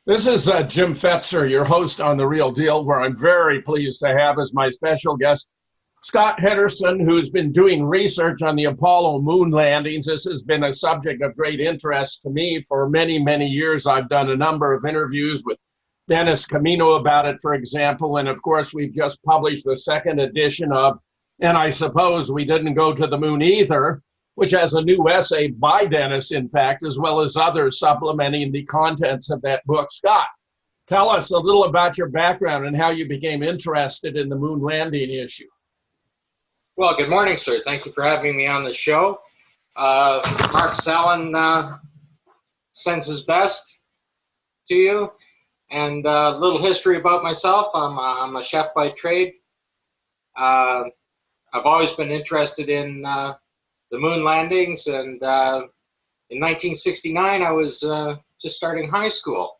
This is Jim Fetzer, your host on The Real Deal, where I'm very pleased to have as my special guest Scott Henderson, who's been doing research on the Apollo moon landings. This has been a subject of great interest to me for many, many years. I've done a number of interviews with Dennis Camino about it, for example, and of course, we've just published the second edition of And I Suppose We Didn't Go to the Moon Either, which has a new essay by Dennis, in fact, as well as others supplementing the contents of that book. Scott, tell us a little about your background and how you became interested in the moon landing issue. Well, good morning, sir. Thank you for having me on the show. Mark Sallin sends his best to you. And a little history about myself. I'm a chef by trade. I've always been interested in the moon landings, and in 1969 I was just starting high school.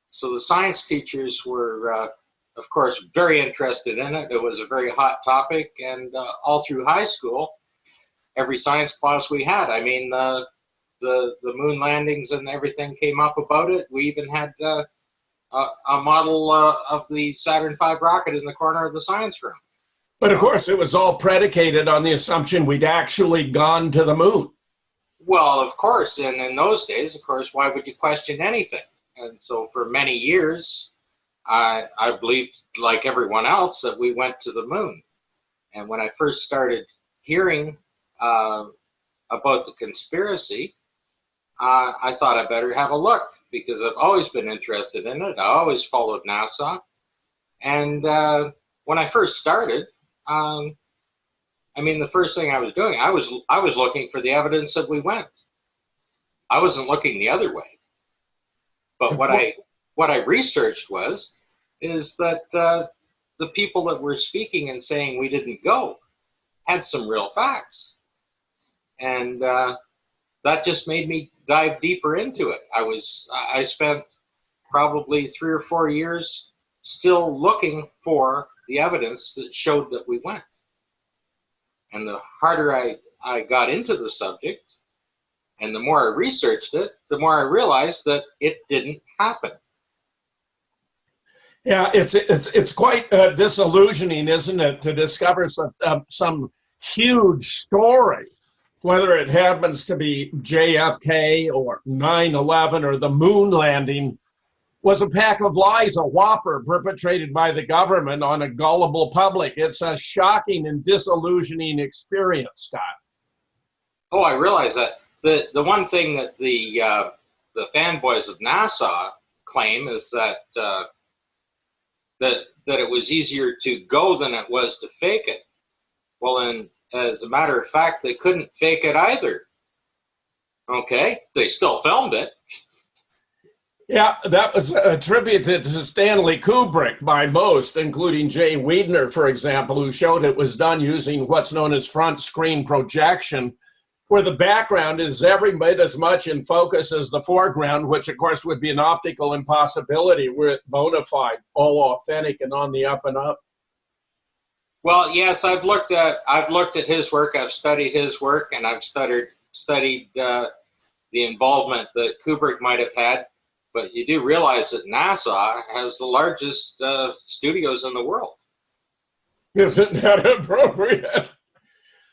So the science teachers were, of course, very interested in it. It was a very hot topic, and all through high school, every science class we had, I mean, the moon landings and everything came up about it. We even had a model of the Saturn V rocket in the corner of the science room. But of course, it was all predicated on the assumption we'd actually gone to the moon. Well, of course, and in those days, of course, why would you question anything? And so for many years, I believed, like everyone else, that we went to the moon. And when I first started hearing about the conspiracy, I thought I better have a look, because I've always been interested in it. I always followed NASA. And when I first started, I mean, the first thing I was doing, I was looking for the evidence that we went. I wasn't looking the other way. But what I researched is that the people that were speaking and saying we didn't go had some real facts. And that just made me dive deeper into it. I spent probably 3 or 4 years still looking for the evidence that showed that we went. And the harder I got into the subject, and the more I researched it, the more I realized that it didn't happen. Yeah, it's quite disillusioning, isn't it, to discover some huge story, whether it happens to be JFK or 9/11 or the moon landing, was a pack of lies, a whopper perpetrated by the government on a gullible public. It's a shocking and disillusioning experience, Scott. Oh, I realize that. The one thing that the fanboys of NASA claim is that it was easier to go than it was to fake it. Well, and as a matter of fact, they couldn't fake it either. Okay, they still filmed it. Yeah, that was attributed to Stanley Kubrick by most, including Jay Weidner, for example, who showed it was done using what's known as front screen projection, where the background is every bit as much in focus as the foreground, which of course would be an optical impossibility were it bona fide, all authentic and on the up and up. Well, yes, I've looked at his work, I've studied his work, and I've studied the involvement that Kubrick might have had. But you do realize that NASA has the largest studios in the world. Isn't that appropriate?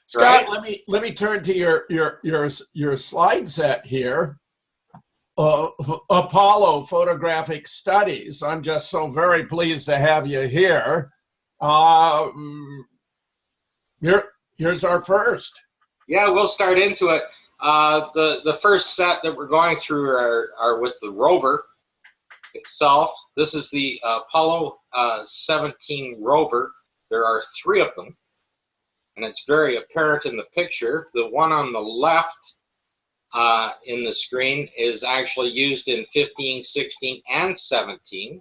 Scott, Right? let me turn to your slide set here. Apollo photographic studies. I'm just so very pleased to have you here. Here's our first. Yeah, we'll start into it. The first set that we're going through are with the rover itself. This is the Apollo 17 rover. There are 3 of them, and it's very apparent in the picture. The one on the left in the screen is actually used in 15, 16, and 17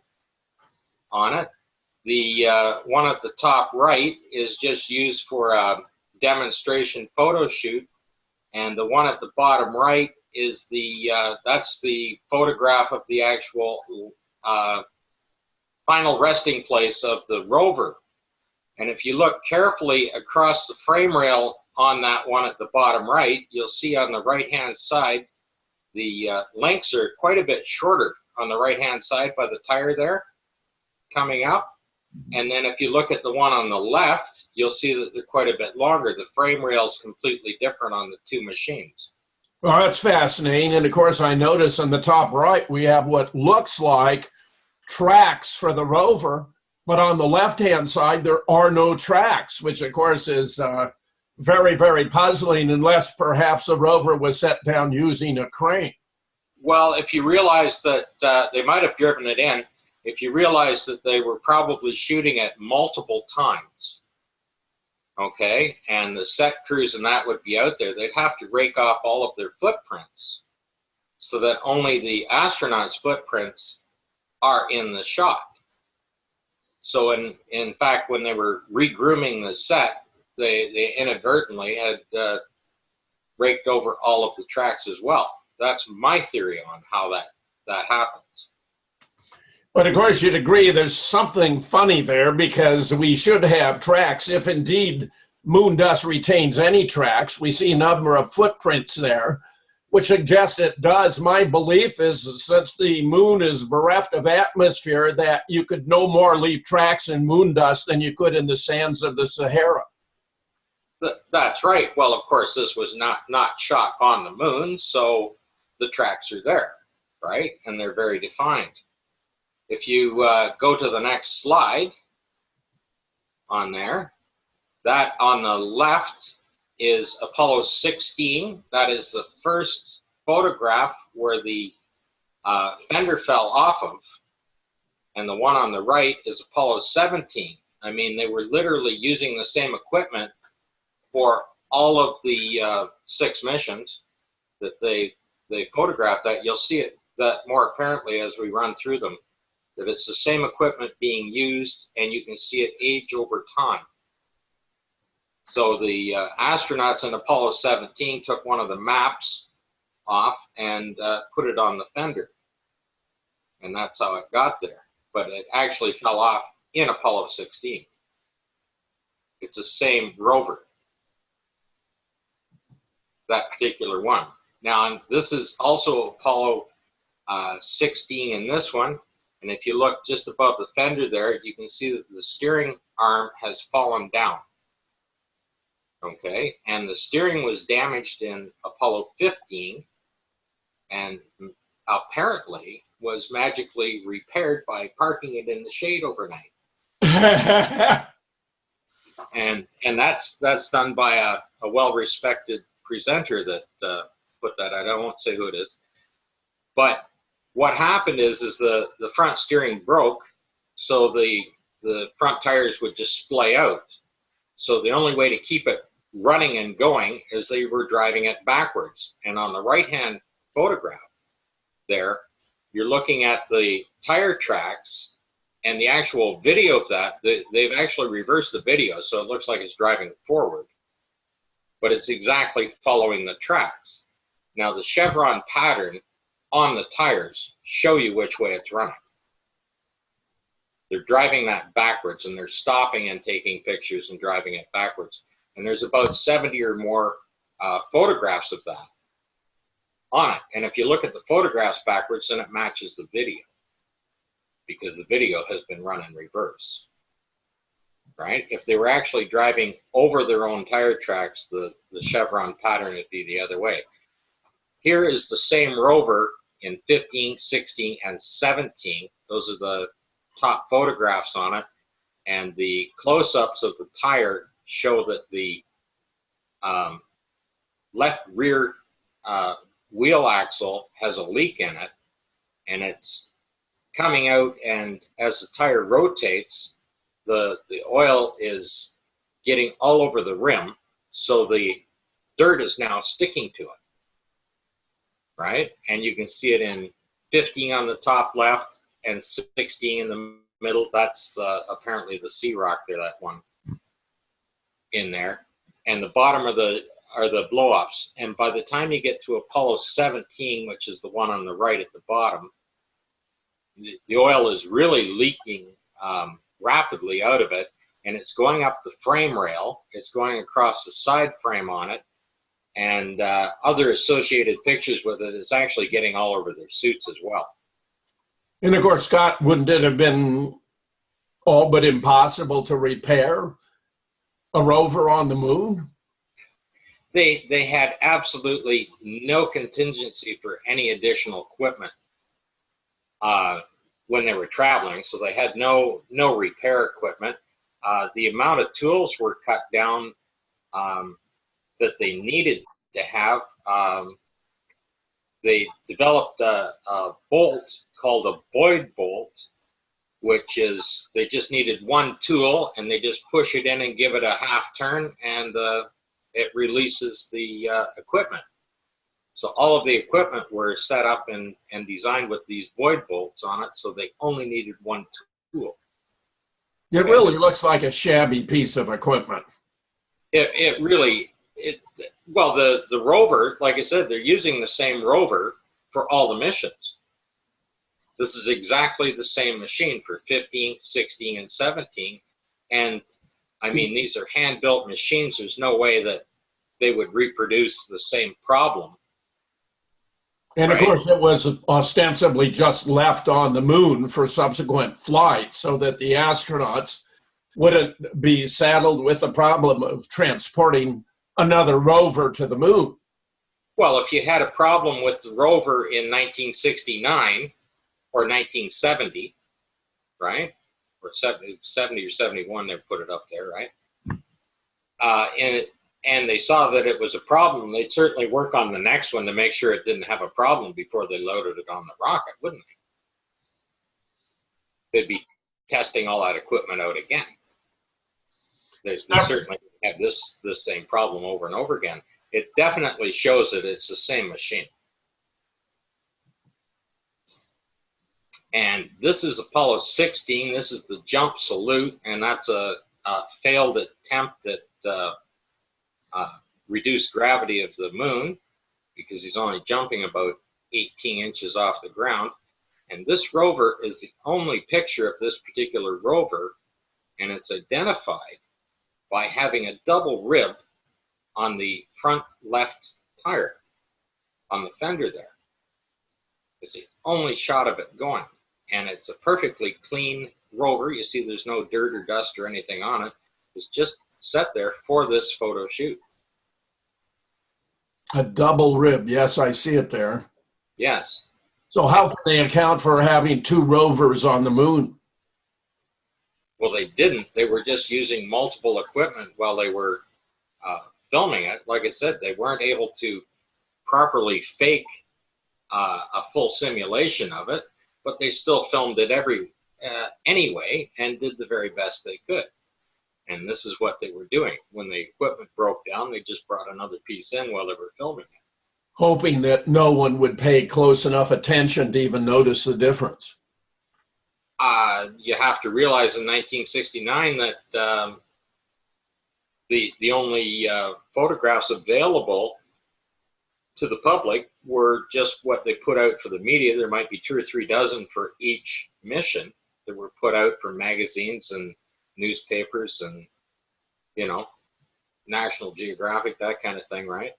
on it. The one at the top right is just used for a demonstration photo shoot. And the one at the bottom right is that's the photograph of the actual final resting place of the rover. And if you look carefully across the frame rail on that one at the bottom right, you'll see on the right-hand side, the links are quite a bit shorter on the right-hand side by the tire there, coming up. And then if you look at the one on the left, you'll see that they're quite a bit longer. The frame rail is completely different on the two machines. Well, that's fascinating. And of course, I notice on the top right, we have what looks like tracks for the rover, but on the left-hand side, there are no tracks, which of course is very, very puzzling, unless perhaps a rover was set down using a crane. Well, if you realize that they might have driven it in, if you realize that they were probably shooting it multiple times, okay, and the set crews and that would be out there, they'd have to rake off all of their footprints so that only the astronauts' footprints are in the shot. So in fact, when they were regrooming the set, they inadvertently had raked over all of the tracks as well. That's my theory on how that happens. But of course, you'd agree there's something funny there, because we should have tracks. If indeed moon dust retains any tracks, we see a number of footprints there, which suggests it does. My belief is, since the moon is bereft of atmosphere, that you could no more leave tracks in moon dust than you could in the sands of the Sahara. That's right. Well, of course, this was not shot on the moon, so the tracks are there, right? And they're very defined. If you go to the next slide on there, that on the left is Apollo 16. That is the first photograph where the fender fell off of. And the one on the right is Apollo 17. I mean, they were literally using the same equipment for all of the 6 missions that they photographed. That you'll see it that more apparently as we run through them, that it's the same equipment being used, and you can see it age over time. So the astronauts in Apollo 17 took one of the maps off and put it on the fender. And that's how it got there. But it actually fell off in Apollo 16. It's the same rover, that particular one. Now, this is also Apollo 16 in this one. And if you look just above the fender there, you can see that the steering arm has fallen down. Okay, and the steering was damaged in Apollo 15 and apparently was magically repaired by parking it in the shade overnight. and that's done by a well-respected presenter that put that out. I won't say who it is. But what happened is the front steering broke, so the front tires would just splay out. So the only way to keep it running and going is they were driving it backwards. And on the right-hand photograph there, you're looking at the tire tracks and the actual video of that. They've actually reversed the video, so it looks like it's driving forward, but it's exactly following the tracks. Now, the chevron pattern on the tires show you which way it's running. They're driving that backwards, and they're stopping and taking pictures and driving it backwards. And there's about 70 or more photographs of that on it. And if you look at the photographs backwards, then it matches the video, because the video has been run in reverse, right? If they were actually driving over their own tire tracks, the chevron pattern would be the other way. Here is the same rover in 15, 16, and 17. Those are the top photographs on it. And the close-ups of the tire show that the left rear wheel axle has a leak in it, and it's coming out, and as the tire rotates, the oil is getting all over the rim, so the dirt is now sticking to it, right? And you can see it in 15 on the top left and 16 in the middle. That's apparently the sea rock there, that one in there. And the bottom are the blow-ups. And by the time you get to Apollo 17, which is the one on the right at the bottom, the oil is really leaking rapidly out of it, and it's going up the frame rail. It's going across the side frame on it, and other associated pictures with it. It's actually getting all over their suits as well. And of course, Scott, wouldn't it have been all but impossible to repair a rover on the moon? They had absolutely no contingency for any additional equipment when they were traveling, so they had no repair equipment. The amount of tools were cut down that they needed to have. They developed a bolt called a Boyd bolt, which is they just needed one tool and they just push it in and give it a half turn, and it releases the equipment. So all of the equipment were set up and designed with these Boyd bolts on it, so they only needed one tool. It really looks like a shabby piece of equipment. Well, the rover, like I said, they're using the same rover for all the missions. This is exactly the same machine for 15, 16, and 17. And I mean, these are hand-built machines. There's no way that they would reproduce the same problem. And of course, it was ostensibly just left on the moon for subsequent flights so that the astronauts wouldn't be saddled with the problem of transporting another rover to the moon. Well, if you had a problem with the rover in 1969 or 1970, right? Or 70 or 71, they put it up there, right? And they saw that it was a problem, they'd certainly work on the next one to make sure it didn't have a problem before they loaded it on the rocket, wouldn't they? They'd be testing all that equipment out again. They certainly have this same problem over and over again. It definitely shows that it's the same machine. And this is Apollo 16. This is the jump salute, and that's a failed attempt at reduced gravity of the moon, because he's only jumping about 18 inches off the ground. And this rover is the only picture of this particular rover, and it's identified by having a double rib on the front left tire, on the fender there. It's the only shot of it going. And it's a perfectly clean rover. You see there's no dirt or dust or anything on it. It's just set there for this photo shoot. A double rib, yes, I see it there. Yes. So how can they account for having two rovers on the moon? Well, they didn't. They were just using multiple equipment while they were filming it. Like I said, they weren't able to properly fake a full simulation of it, but they still filmed it anyway and did the very best they could. And this is what they were doing. When the equipment broke down, they just brought another piece in while they were filming it. Hoping that no one would pay close enough attention to even notice the difference. You have to realize in 1969 that the only photographs available to the public were just what they put out for the media. There might be 2 or 3 dozen for each mission that were put out for magazines and newspapers and, National Geographic, that kind of thing, right?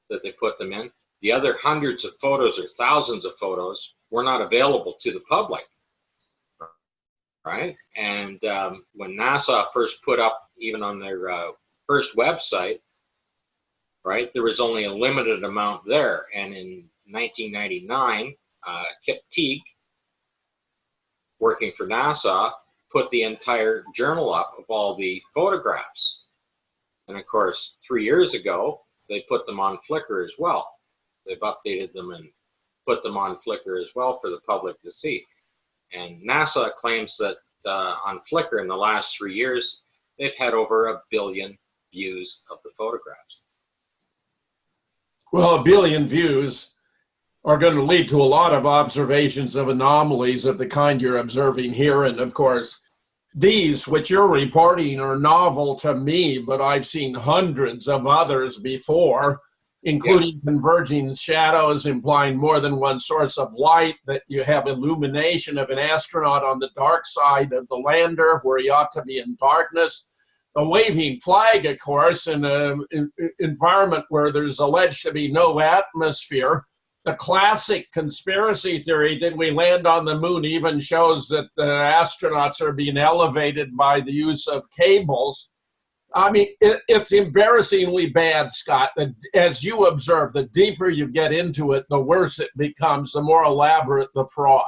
That they put them in. The other hundreds of photos or thousands of photos were not available to the public, right? And when NASA first put up, even on their first website, right, there was only a limited amount there. And in 1999, Kip Teague, working for NASA, put the entire journal up of all the photographs. And of course, 3 years ago, they put them on Flickr as well. They've updated them and put them on Flickr as well for the public to see. And NASA claims that on Flickr in the last 3 years, they've had over 1 billion views of the photographs. Well, 1 billion views are going to lead to a lot of observations of anomalies of the kind you're observing here. And of course, these, which you're reporting, are novel to me, but I've seen hundreds of others before, including converging shadows implying more than one source of light, that you have illumination of an astronaut on the dark side of the lander where he ought to be in darkness. The waving flag, of course, in an environment where there's alleged to be no atmosphere, the classic conspiracy theory, did we land on the moon, even shows that the astronauts are being elevated by the use of cables. I mean, it's embarrassingly bad, Scott. As you observe, the deeper you get into it, the worse it becomes, the more elaborate the fraud.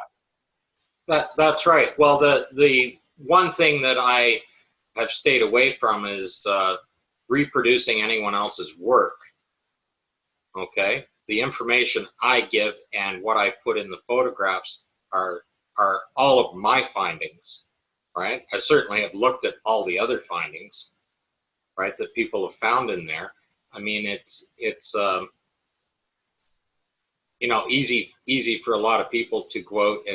That's right. Well, the one thing that I have stayed away from is reproducing anyone else's work. Okay? The information I give and what I put in the photographs are all of my findings, right? I certainly have looked at all the other findings, right, that people have found in there. I mean, it's you know, easy for a lot of people to go out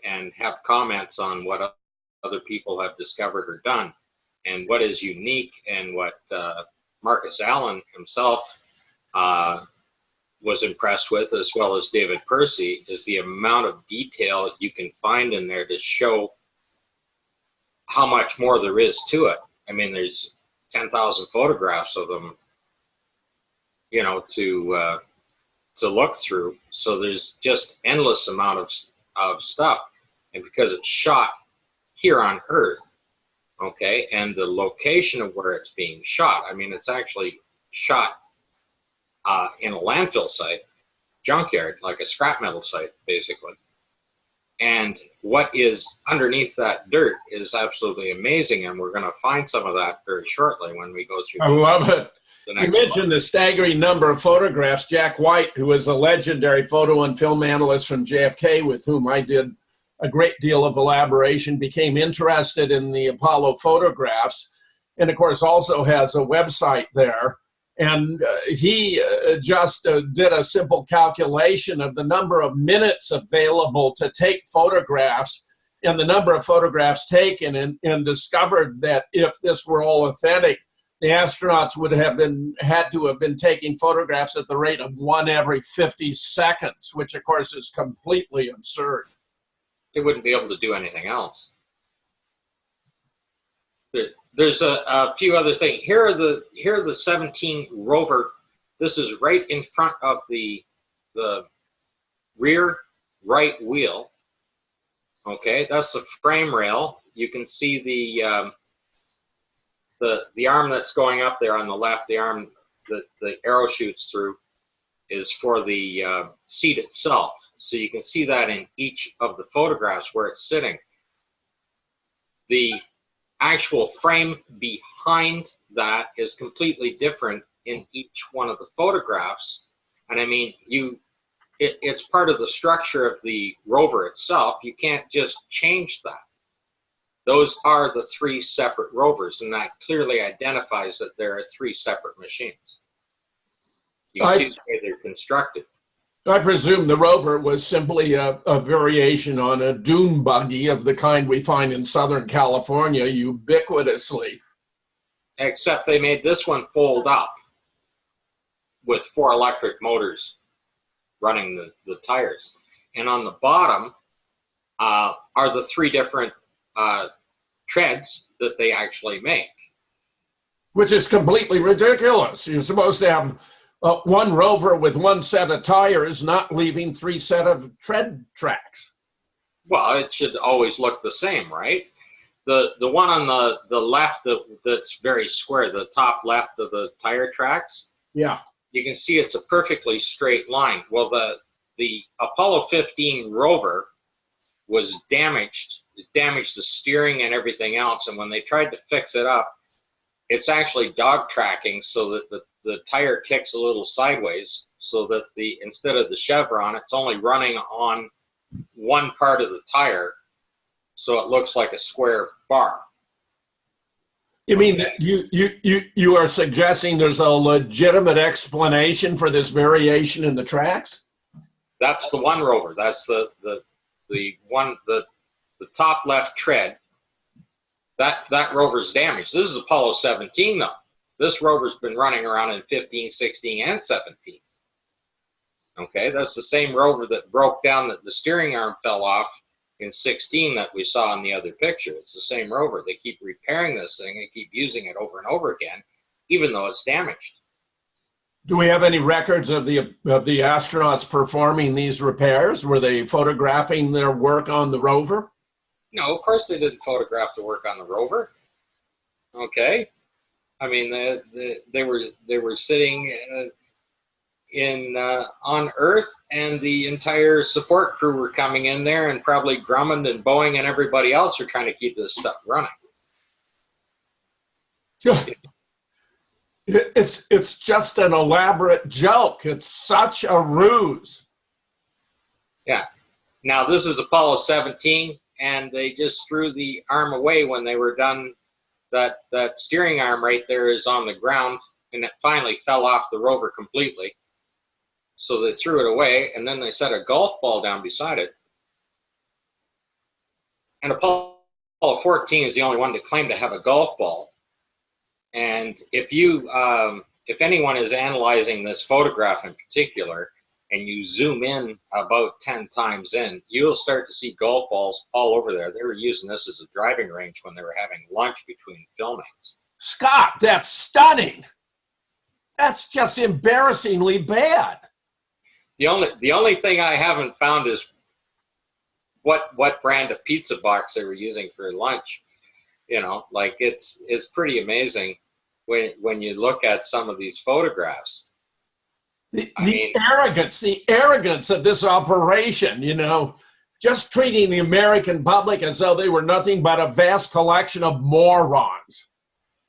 and have comments on what other people have discovered or done. And what is unique, and what Marcus Allen himself was impressed with, as well as David Percy, is the amount of detail you can find in there to show how much more there is to it. I mean, there's 10,000 photographs of them, you know, to look through. So there's just endless amount of stuff. And because it's shot here on Earth, okay, and the location of where it's being shot, I mean, it's actually shot in a landfill site, junkyard, like a scrap metal site, basically. And what is underneath that dirt is absolutely amazing, and we're going to find some of that very shortly when we go through. I love it. You mentioned the staggering number of photographs. Jack White, who is a legendary photo and film analyst from JFK, with whom I did a great deal of elaboration, became interested in the Apollo photographs, and of course also has a website there. And he just did a simple calculation of the number of minutes available to take photographs and the number of photographs taken, and discovered that if this were all authentic, the astronauts would have had to have been taking photographs at the rate of 1 every 50 seconds, which of course is completely absurd. They wouldn't be able to do anything else. There's a few other things. Here are the 17 rover. This is right in front of the rear right wheel. Okay, that's the frame rail. You can see the arm that's going up there on the left. The arm that the arrow shoots through is for the seat itself. So you can see that in each of the photographs where it's sitting. The actual frame behind that is completely different in each one of the photographs. And I mean, it's part of the structure of the rover itself. You can't just change that. Those are the 3 separate rovers, and that clearly identifies that there are 3 separate machines. You can see the way they're constructed. I presume the rover was simply a variation on a dune buggy of the kind we find in Southern California ubiquitously. Except they made this one fold up with 4 electric motors running the tires. And on the bottom are the 3 different treads that they actually make. Which is completely ridiculous. You're supposed to have one rover with 1 set of tires, not leaving 3 set of tread tracks. Well, it should always look the same, right? The one on the left that's very square, the top left of the tire tracks. Yeah. You can see it's a perfectly straight line. Well, the Apollo 15 rover was damaged. It damaged the steering and everything else. And when they tried to fix it up, it's actually dog tracking so that the tire kicks a little sideways, so that instead of the chevron, it's only running on one part of the tire, so it looks like a square bar. You mean that you are suggesting there's a legitimate explanation for this variation in the tracks? That's the one rover. That's the top left tread. That rover's damaged. This is Apollo 17 though. This rover's been running around in 15, 16, and 17. Okay, that's the same rover that broke down, that the steering arm fell off in 16 that we saw in the other picture. It's the same rover. They keep repairing this thing and keep using it over and over again, even though it's damaged. Do we have any records of the astronauts performing these repairs? Were they photographing their work on the rover? No, of course they didn't photograph the work on the rover. Okay, I mean they were sitting on Earth, and the entire support crew were coming in there, and probably Drummond and Boeing and everybody else are trying to keep this stuff running. It's just an elaborate joke. It's such a ruse. Yeah. Now this is Apollo 17, and they just threw the arm away when they were done. That steering arm right there is on the ground, and it finally fell off the rover completely. So they threw it away, and then they set a golf ball down beside it. And Apollo 14 is the only one that claimed to have a golf ball. And if anyone is analyzing this photograph in particular, and you zoom in about 10 times in, you'll start to see golf balls all over there. They were using this as a driving range when they were having lunch between filmings. Scott, that's stunning. That's just embarrassingly bad. The only thing I haven't found is what brand of pizza box they were using for lunch. You know, like it's pretty amazing when you look at some of these photographs. The arrogance of this operation, you know, just treating the American public as though they were nothing but a vast collection of morons.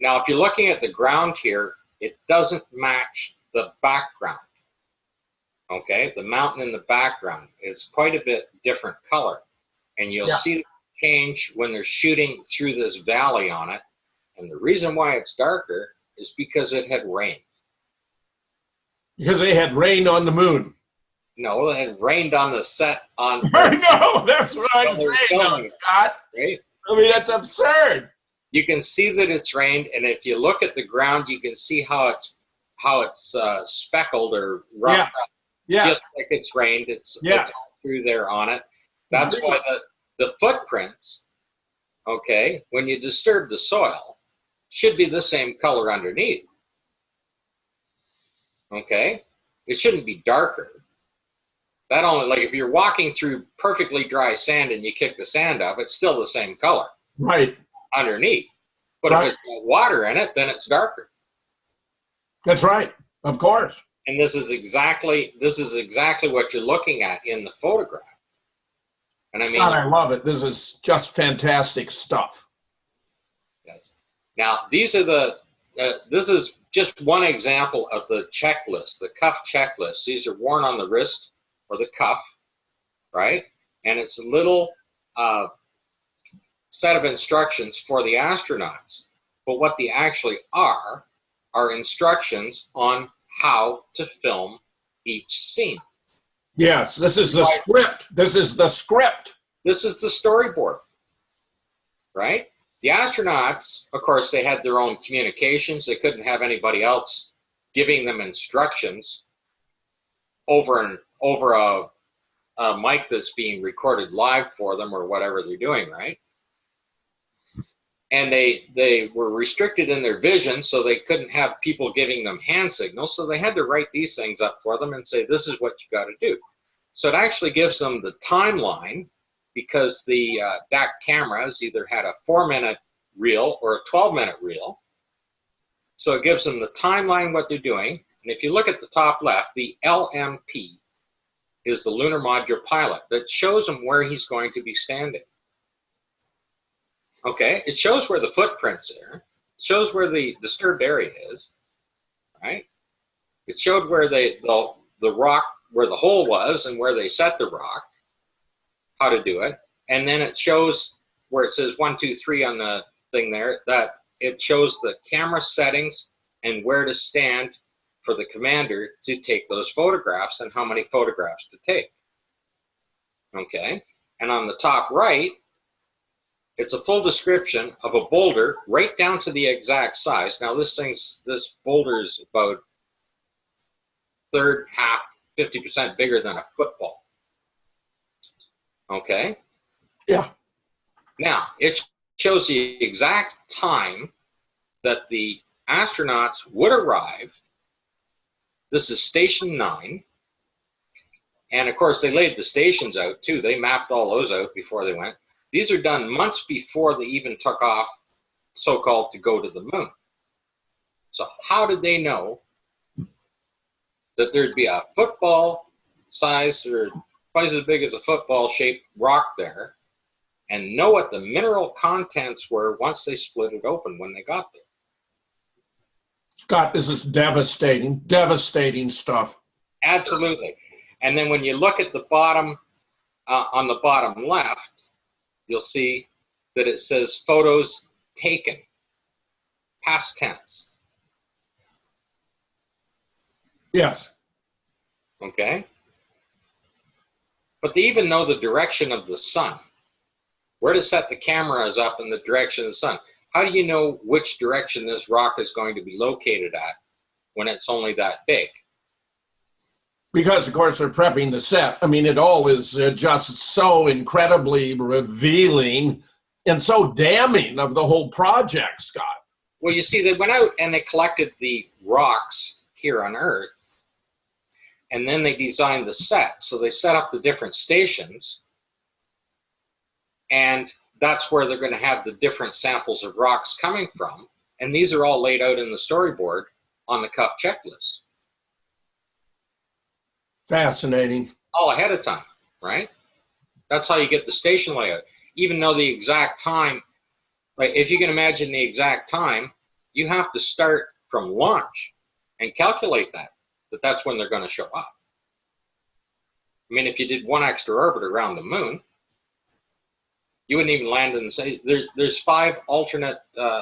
Now, if you're looking at the ground here, it doesn't match the background. Okay, the mountain in the background is quite a bit different color, and you'll see the change when they're shooting through this valley on it. And the reason why it's darker is because it had rained. Because they had rained on the moon. No, it had rained on the set on. I know, that's what I'm saying, though, Scott. Right? I mean, that's absurd. You can see that it's rained, and if you look at the ground, you can see how it's speckled or rough. Yeah. Just like it's rained, it's through there on it. That's why the footprints, okay, when you disturb the soil, should be the same color underneath. Okay? It shouldn't be darker. That only, like if you're walking through perfectly dry sand and you kick the sand up, it's still the same color. Right. Underneath. But if it's got water in it, then it's darker. That's right. Of course. And this is exactly what you're looking at in the photograph. And I mean, Scott, I love it. This is just fantastic stuff. Yes. Now, these are this is just one example of the checklist, the cuff checklist. These are worn on the wrist or the cuff, right? And it's a little set of instructions for the astronauts. But what they actually are instructions on how to film each scene. Yes, this is the script. This is the script. This is the storyboard, right? The astronauts, of course, they had their own communications. They couldn't have anybody else giving them instructions over a mic that's being recorded live for them or whatever they're doing, right? And they were restricted in their vision, so they couldn't have people giving them hand signals. So they had to write these things up for them and say, this is what you got to do. So it actually gives them the timeline, because the DAC cameras either had a 4-minute reel or a 12-minute reel. So it gives them the timeline, what they're doing. And if you look at the top left, the LMP is the lunar module pilot that shows him where he's going to be standing. Okay, it shows where the footprints are. It shows where the disturbed area is, right? It showed where the rock, where the hole was and where they set the rock, how to do it. And then it shows where it says 1, 2, 3 on the thing there, that it shows the camera settings and where to stand for the commander to take those photographs and how many photographs to take. Okay, and on the top right, it's a full description of a boulder right down to the exact size. Now this boulder is about third, half, 50% bigger than a football. Okay? Yeah. Now, it shows the exact time that the astronauts would arrive This is Station 9. And of course, they laid the stations out too. They mapped all those out before they went. These are done months before they even took off, so-called, to go to the moon. So how did they know that there'd be a football size or twice as big as a football shaped rock there, and know what the mineral contents were once they split it open when they got there? Scott, this is devastating, devastating stuff. Absolutely. And then when you look at the bottom, on the bottom left, you'll see that it says photos taken, past tense. Yes. Okay? But they even know the direction of the sun, where to set the cameras up in the direction of the sun. How do you know which direction this rock is going to be located at when it's only that big? Because, of course, they're prepping the set. I mean, it all is just so incredibly revealing and so damning of the whole project, Scott. Well, you see, they went out and they collected the rocks here on Earth, and then they designed the set. So they set up the different stations, and that's where they're going to have the different samples of rocks coming from. And these are all laid out in the storyboard on the cup checklist. Fascinating. All ahead of time, right? That's how you get the station layout. Even though the exact time, like if you can imagine the exact time, you have to start from launch and calculate that's when they're going to show up. I mean, if you did one extra orbit around the moon, you wouldn't even land in the same. There's 5 alternate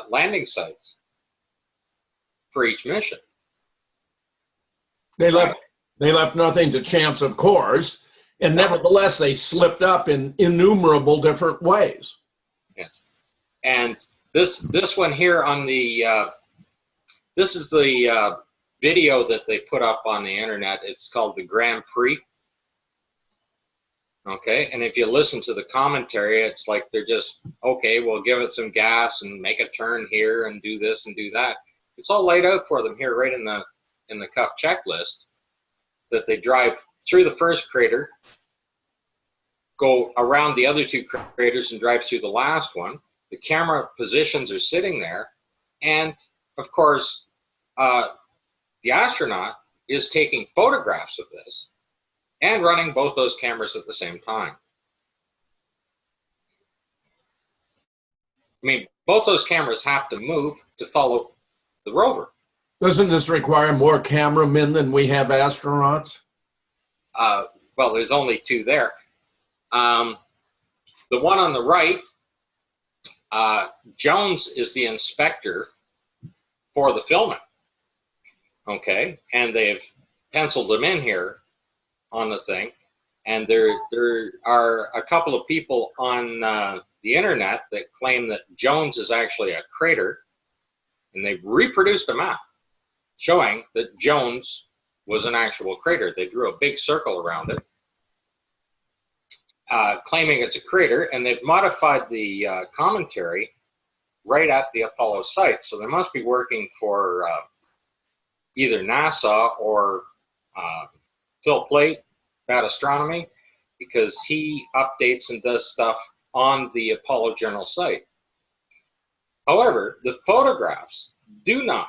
landing sites for each mission. They left nothing to chance, of course, and nevertheless, they slipped up in innumerable different ways. Yes, and this one here on the this is the video that they put up on the internet. It's called the Grand Prix. Okay, and if you listen to the commentary, it's like they're just, okay, we'll give it some gas and make a turn here and do this and do that. It's all laid out for them here right in the cuff checklist, that they drive through the first crater, go around the other 2 craters and drive through the last one. The camera positions are sitting there, and of course, the astronaut is taking photographs of this and running both those cameras at the same time. I mean, both those cameras have to move to follow the rover. Doesn't this require more cameramen than we have astronauts? Well, there's only 2 there. The one on the right, Jones is the inspector for the filming. Okay, and they've penciled him in here on the thing, and there are a couple of people on the internet that claim that Jones is actually a crater, and they've reproduced a map showing that Jones was an actual crater. They drew a big circle around it, claiming it's a crater, and they've modified the commentary right at the Apollo site. So they must be working for either NASA or Phil Plait, Bad Astronomy, because he updates and does stuff on the Apollo General site. However, the photographs do not.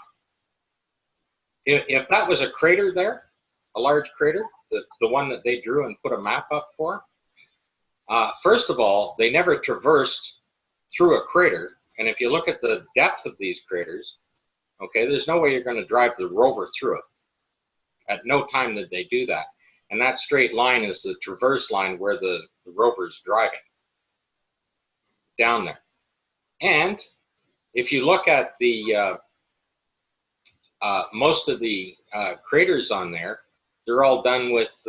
If that was a crater there, a large crater, the one that they drew and put a map up for, first of all, they never traversed through a crater. And if you look at the depth of these craters, okay, there's no way you're going to drive the rover through it. At no time did they do that. And that straight line is the traverse line where the rover is driving down there. And if you look at the most of the craters on there, they're all done with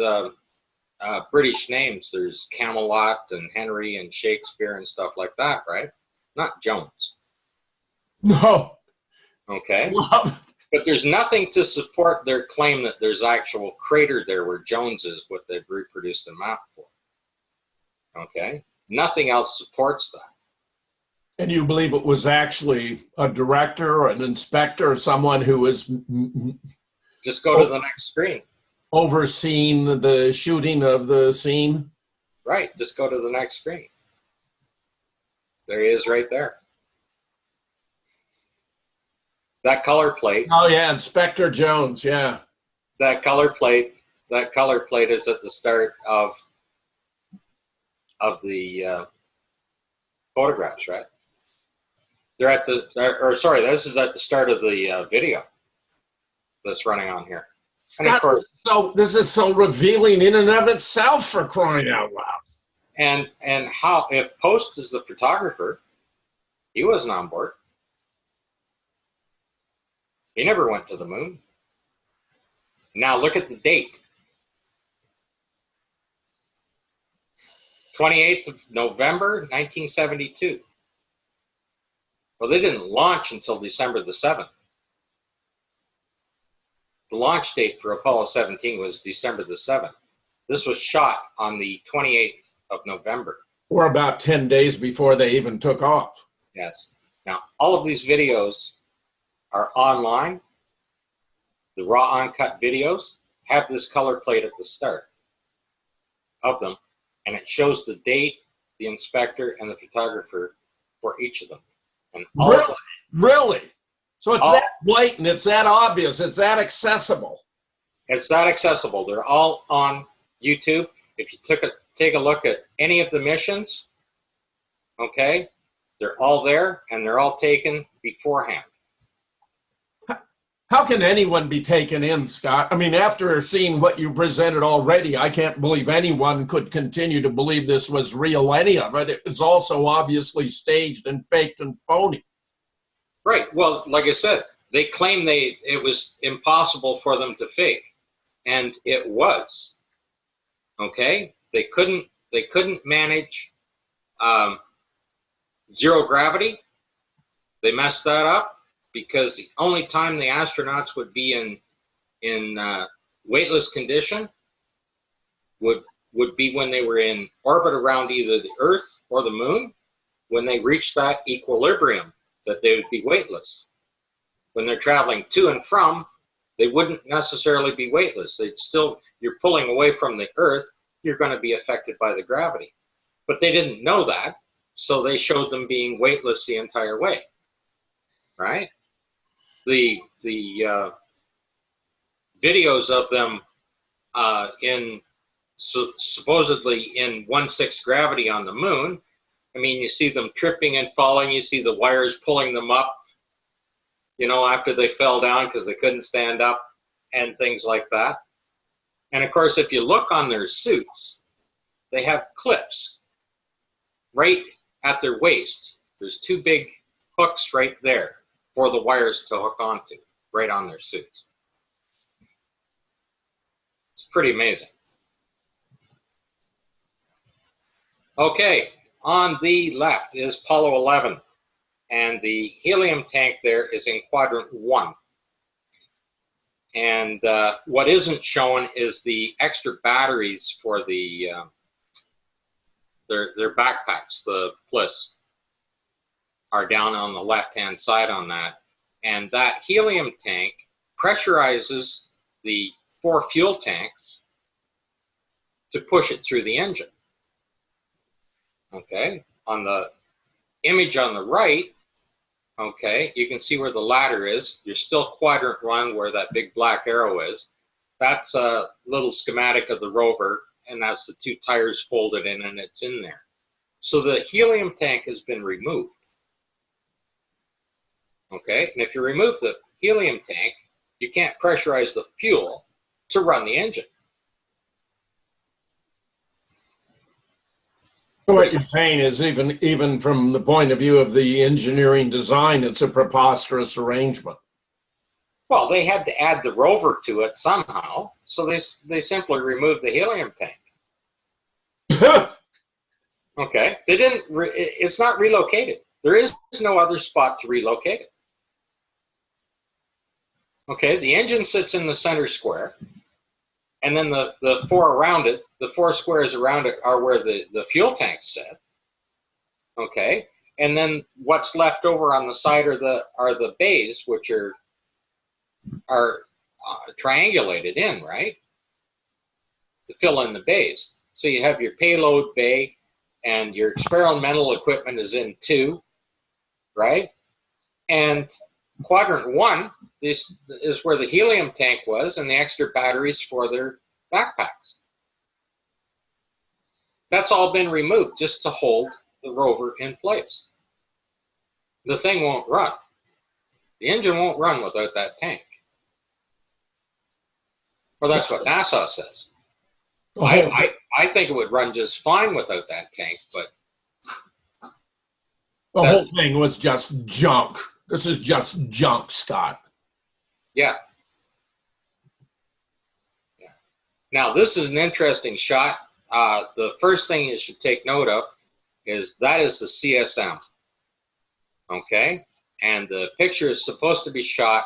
British names. There's Camelot and Henry and Shakespeare and stuff like that, right? Not Jones. No. Okay. But there's nothing to support their claim that there's actual crater there where Jones is, what they've reproduced the map for. Okay. Nothing else supports that. And you believe it was actually a director or an inspector or someone who was... Just go to the next screen. Overseeing the shooting of the scene? Right, just go to the next screen. There he is right there. That color plate. Oh yeah, Inspector Jones, yeah. That color plate is at the start of the photographs, right? They're at the, or sorry, this is at the start of the video that's running on here. Scott, and of course, so this is so revealing in and of itself, for crying out loud. And how, if Post is the photographer, he wasn't on board. He never went to the moon. Now look at the date. 28th of November, 1972. Well, they didn't launch until December the 7th. The launch date for Apollo 17 was December the 7th. This was shot on the 28th of November. Or about 10 days before they even took off. Yes. Now, all of these videos are online. The raw uncut videos have this color plate at the start of them, and it shows the date, the inspector, and the photographer for each of them. And all really? of them, really? So it's that blatant, it's that obvious, it's that accessible. It's that accessible. They're all on YouTube. If you take a look at any of the missions, okay, they're all there, and they're all taken beforehand. How can anyone be taken in, Scott? I mean, after seeing what you presented already, I can't believe anyone could continue to believe this was real, any of it. It was also obviously staged and faked and phony. Right. Well, like I said, they claim it was impossible for them to fake, and it was. Okay? They couldn't manage zero gravity. They messed that up, because the only time the astronauts would be in weightless condition would be when they were in orbit around either the Earth or the Moon. When they reached that equilibrium, that they would be weightless. When they're traveling to and from, they wouldn't necessarily be weightless. They'd still, you're pulling away from the Earth, you're going to be affected by the gravity. But they didn't know that, so they showed them being weightless the entire way. Right? The videos of them supposedly in 1/6 gravity on the moon, I mean, you see them tripping and falling, you see the wires pulling them up, after they fell down because they couldn't stand up and things like that. And of course, if you look on their suits, they have clips right at their waist. There's two big hooks right there for the wires to hook onto, right on their suits. It's pretty amazing. Okay, on the left is Apollo 11, and the helium tank there is in quadrant 1. And what isn't shown is the extra batteries for their backpacks, the Bliss, are down on the left-hand side on that. And that helium tank pressurizes the 4 fuel tanks to push it through the engine. Okay, on the image on the right, okay, you can see where the ladder is. You're still quadrant 1 where that big black arrow is. That's a little schematic of the rover, and that's the 2 tires folded in, and it's in there. So the helium tank has been removed. Okay, and if you remove the helium tank, you can't pressurize the fuel to run the engine. So what you're saying is even from the point of view of the engineering design, it's a preposterous arrangement. Well, they had to add the rover to it somehow, so they simply removed the helium tank. Okay, they didn't. It's not relocated. There is no other spot to relocate it. Okay, the engine sits in the center square, and then the 4 around it, the 4 squares around it are where the fuel tanks sit. Okay, and then what's left over on the side are the bays, which are triangulated in, right? To fill in the bays. So you have your payload bay and your experimental equipment is in 2, right? And quadrant 1, this is where the helium tank was and the extra batteries for their backpacks. That's all been removed just to hold the rover in place. The thing won't run. The engine won't run without that tank. Well, that's what NASA says. I think it would run just fine without that tank, but the whole thing was just junk. This is just junk, Scott. Yeah. Now, this is an interesting shot. The first thing you should take note of is that is the CSM. Okay? And the picture is supposed to be shot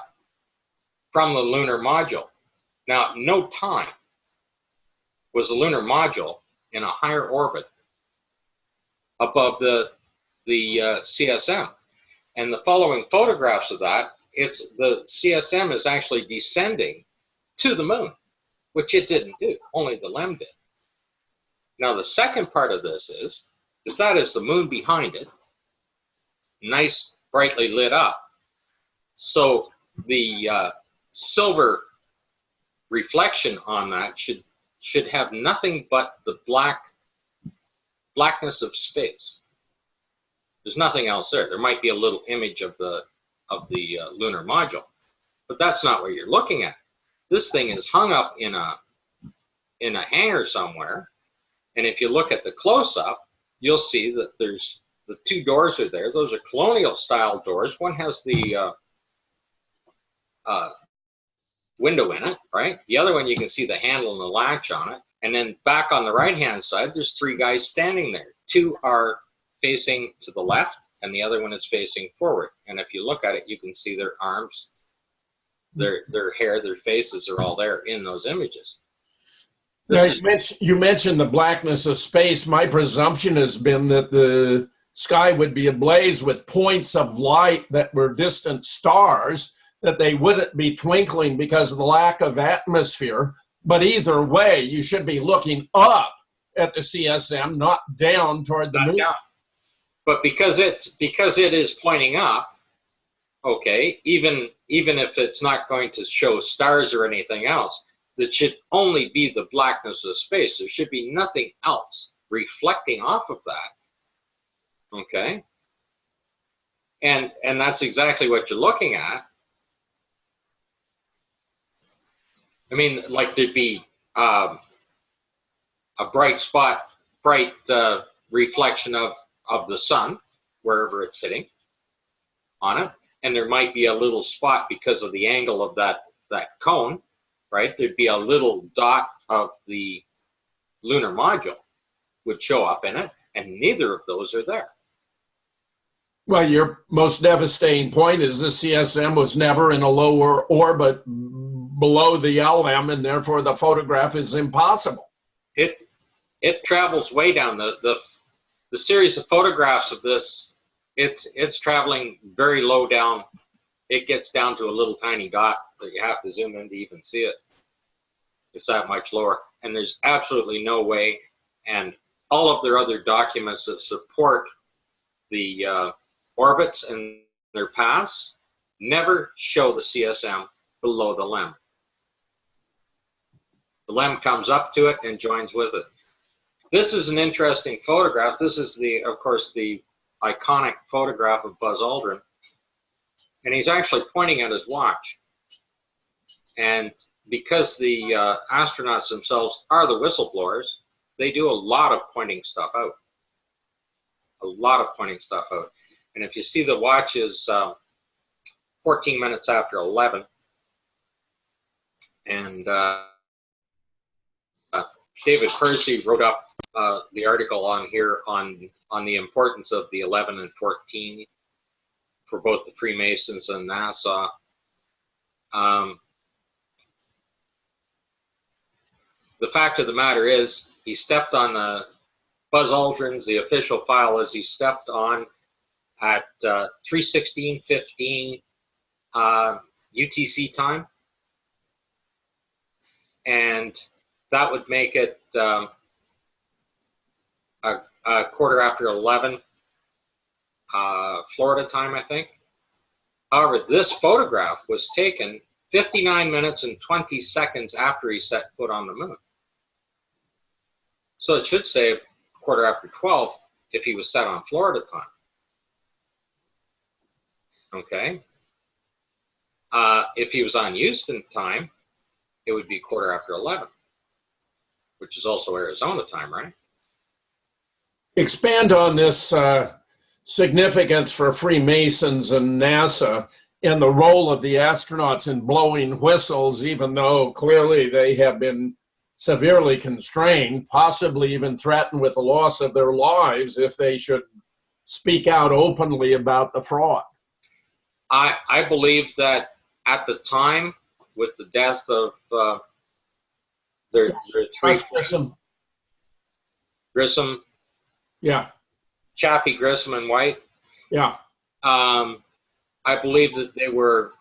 from the lunar module. Now, at no time was the lunar module in a higher orbit above the CSM. And the following photographs of that, the CSM is actually descending to the moon, which it didn't do, only the LEM did. Now, the second part of this is that is the moon behind it, nice, brightly lit up. So the silver reflection on that should have nothing but the blackness of space. There's nothing else there. There might be a little image of the lunar module, but that's not what you're looking at. This thing is hung up in a hangar somewhere, and if you look at the close-up, you'll see that there's the 2 doors are there. Those are colonial-style doors. One has the window in it, right? The other one, you can see the handle and the latch on it. And then back on the right-hand side, there's 3 guys standing there. 2 are facing to the left, and the other one is facing forward. And if you look at it, you can see their arms, their hair, their faces are all there in those images. Now, you mentioned the blackness of space. My presumption has been that the sky would be ablaze with points of light that were distant stars, that they wouldn't be twinkling because of the lack of atmosphere. But either way, you should be looking up at the CSM, not down toward the moon. Down. But because it is pointing up, okay, even if it's not going to show stars or anything else, that should only be the blackness of space. There should be nothing else reflecting off of that. Okay? And that's exactly what you're looking at. I mean, like there'd be a bright reflection of the sun, wherever it's sitting on it. And there might be a little spot because of the angle of that cone, right? There'd be a little dot of the lunar module would show up in it, and neither of those are there. Well, your most devastating point is the CSM was never in a lower orbit below the LM, and therefore the photograph is impossible. It travels way down. The series of photographs of this, it's traveling very low down. It gets down to a little tiny dot that you have to zoom in to even see it. It's that much lower. And there's absolutely no way, and all of their other documents that support the orbits and their paths never show the CSM below the LEM. The LEM comes up to it and joins with it. This is an interesting photograph. This is of course, the iconic photograph of Buzz Aldrin. And he's actually pointing at his watch. And because the astronauts themselves are the whistleblowers, they do a lot of pointing stuff out. A lot of pointing stuff out. And if you see, the watch is 14 minutes after 11. And David Percy wrote up the article on here on the importance of the 11 and 14 for both the Freemasons and NASA. The fact of the matter is, he stepped on Buzz Aldrin's, the official file is he stepped on at 3:16:15 UTC time. and that would make it a quarter after 11 Florida time, I think. However, this photograph was taken 59 minutes and 20 seconds after he set foot on the moon. So it should say quarter after 12 if he was set on Florida time. Okay. If he was on Houston time, it would be quarter after 11, which is also Arizona time, right? Expand on this significance for Freemasons and NASA and the role of the astronauts in blowing whistles, even though clearly they have been severely constrained, possibly even threatened with the loss of their lives if they should speak out openly about the fraud. I believe that at the time, with the death of their three Grissom, yeah, Chaffee, Grissom, and White, yeah, I believe that they were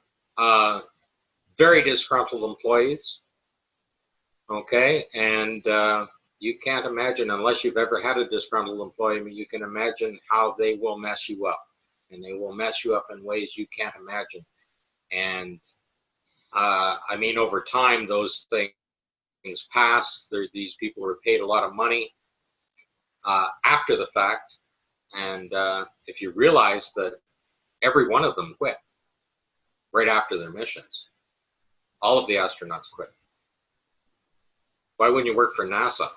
very disgruntled employees. Okay, and you can't imagine, unless you've ever had a disgruntled employee, you can imagine how they will mess you up. And they will mess you up in ways you can't imagine. And I mean, over time, those things pass. These people were paid a lot of money after the fact. And if you realize that every one of them quit right after their missions, all of the astronauts quit. Why wouldn't you work for NASA?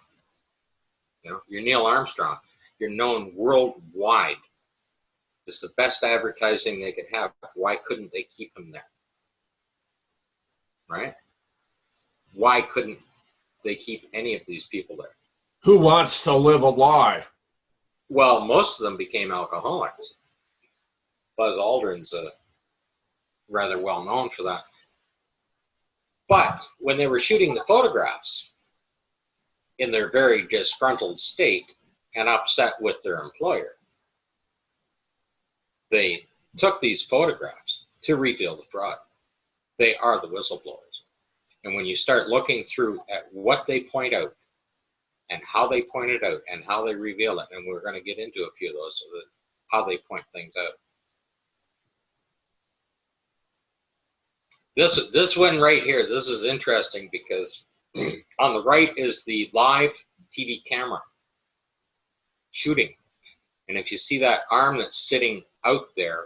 You know, you're Neil Armstrong. You're known worldwide. It's the best advertising they could have. Why couldn't they keep him there? Right? Why couldn't they keep any of these people there? Who wants to live a lie? Well, most of them became alcoholics. Buzz Aldrin's rather well known for that. But when they were shooting the photographs in their very disgruntled state and upset with their employer, they took these photographs to reveal the fraud. They are the whistleblowers. And when you start looking through at what they point out and how they point it out and how they reveal it, and we're going to get into a few of those, so that how they point things out. This one right here, this is interesting because on the right is the live TV camera shooting. And if you see that arm that's sitting out there,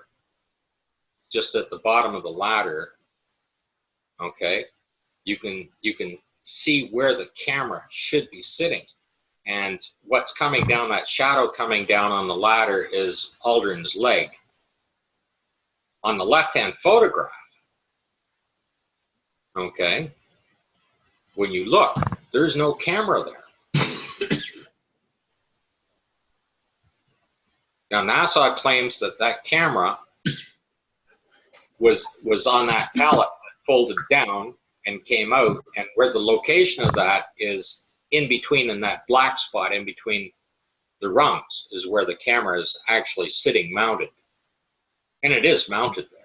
just at the bottom of the ladder, okay, you can see where the camera should be sitting. And what's coming down, that shadow coming down on the ladder, is Aldrin's leg. On the left-hand photograph, okay, when you look, there's no camera there. Now, NASA claims that that camera was on that pallet that folded down and came out, and where the location of that is in between, in that black spot in between the rungs, is where the camera is actually sitting mounted. And it is mounted there.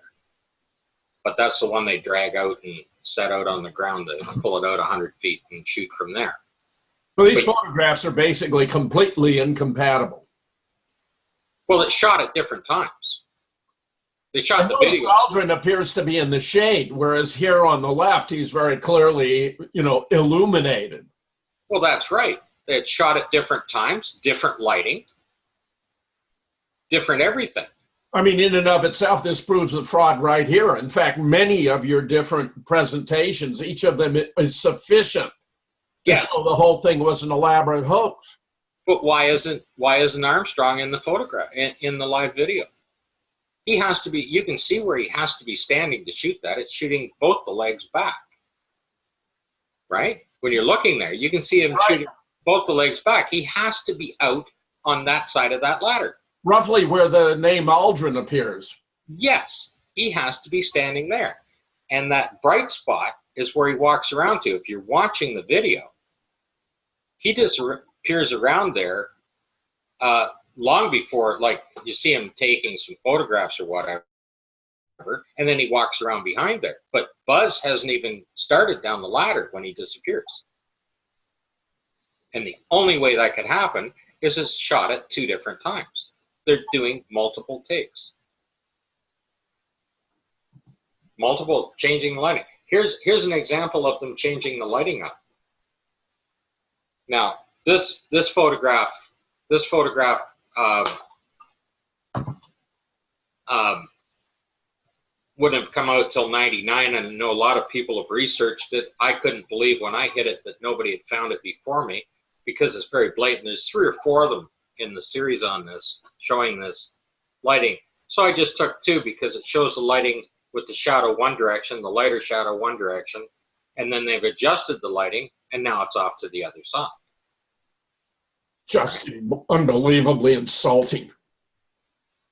But that's the one they drag out and set out on the ground to pull it out 100 feet and shoot from there. Well, these photographs are basically completely incompatible. Well, it's shot at different times. They shot the video. Aldrin appears to be in the shade, whereas here on the left, he's very clearly, illuminated. Well, that's right. It's shot at different times, different lighting, different everything. I mean, in and of itself, this proves the fraud right here. In fact, many of your different presentations, each of them is sufficient to show the whole thing was an elaborate hoax. But why isn't Armstrong in the photograph, in the live video? He has to be, you can see where he has to be standing to shoot that. It's shooting both the legs back, right? When you're looking there, you can see him shooting both the legs back. He has to be out on that side of that ladder. Roughly where the name Aldrin appears. Yes, he has to be standing there. And that bright spot is where he walks around to. If you're watching the video, he disappears around there long before, like, you see him taking some photographs or whatever. and then he walks around behind there. But Buzz hasn't even started down the ladder when he disappears. And the only way that could happen is it's shot at 2 different times. They're doing multiple takes. Multiple, changing the lighting. Here's an example of them changing the lighting up. Now, this photograph wouldn't have come out till '99, and I know a lot of people have researched it. I couldn't believe when I hit it that nobody had found it before me, because it's very blatant. There's 3 or 4 of them in the series on this, showing this lighting. So I just took 2 because it shows the lighting with the shadow one direction, the lighter shadow one direction, and then they've adjusted the lighting, and now it's off to the other side. Just unbelievably insulting.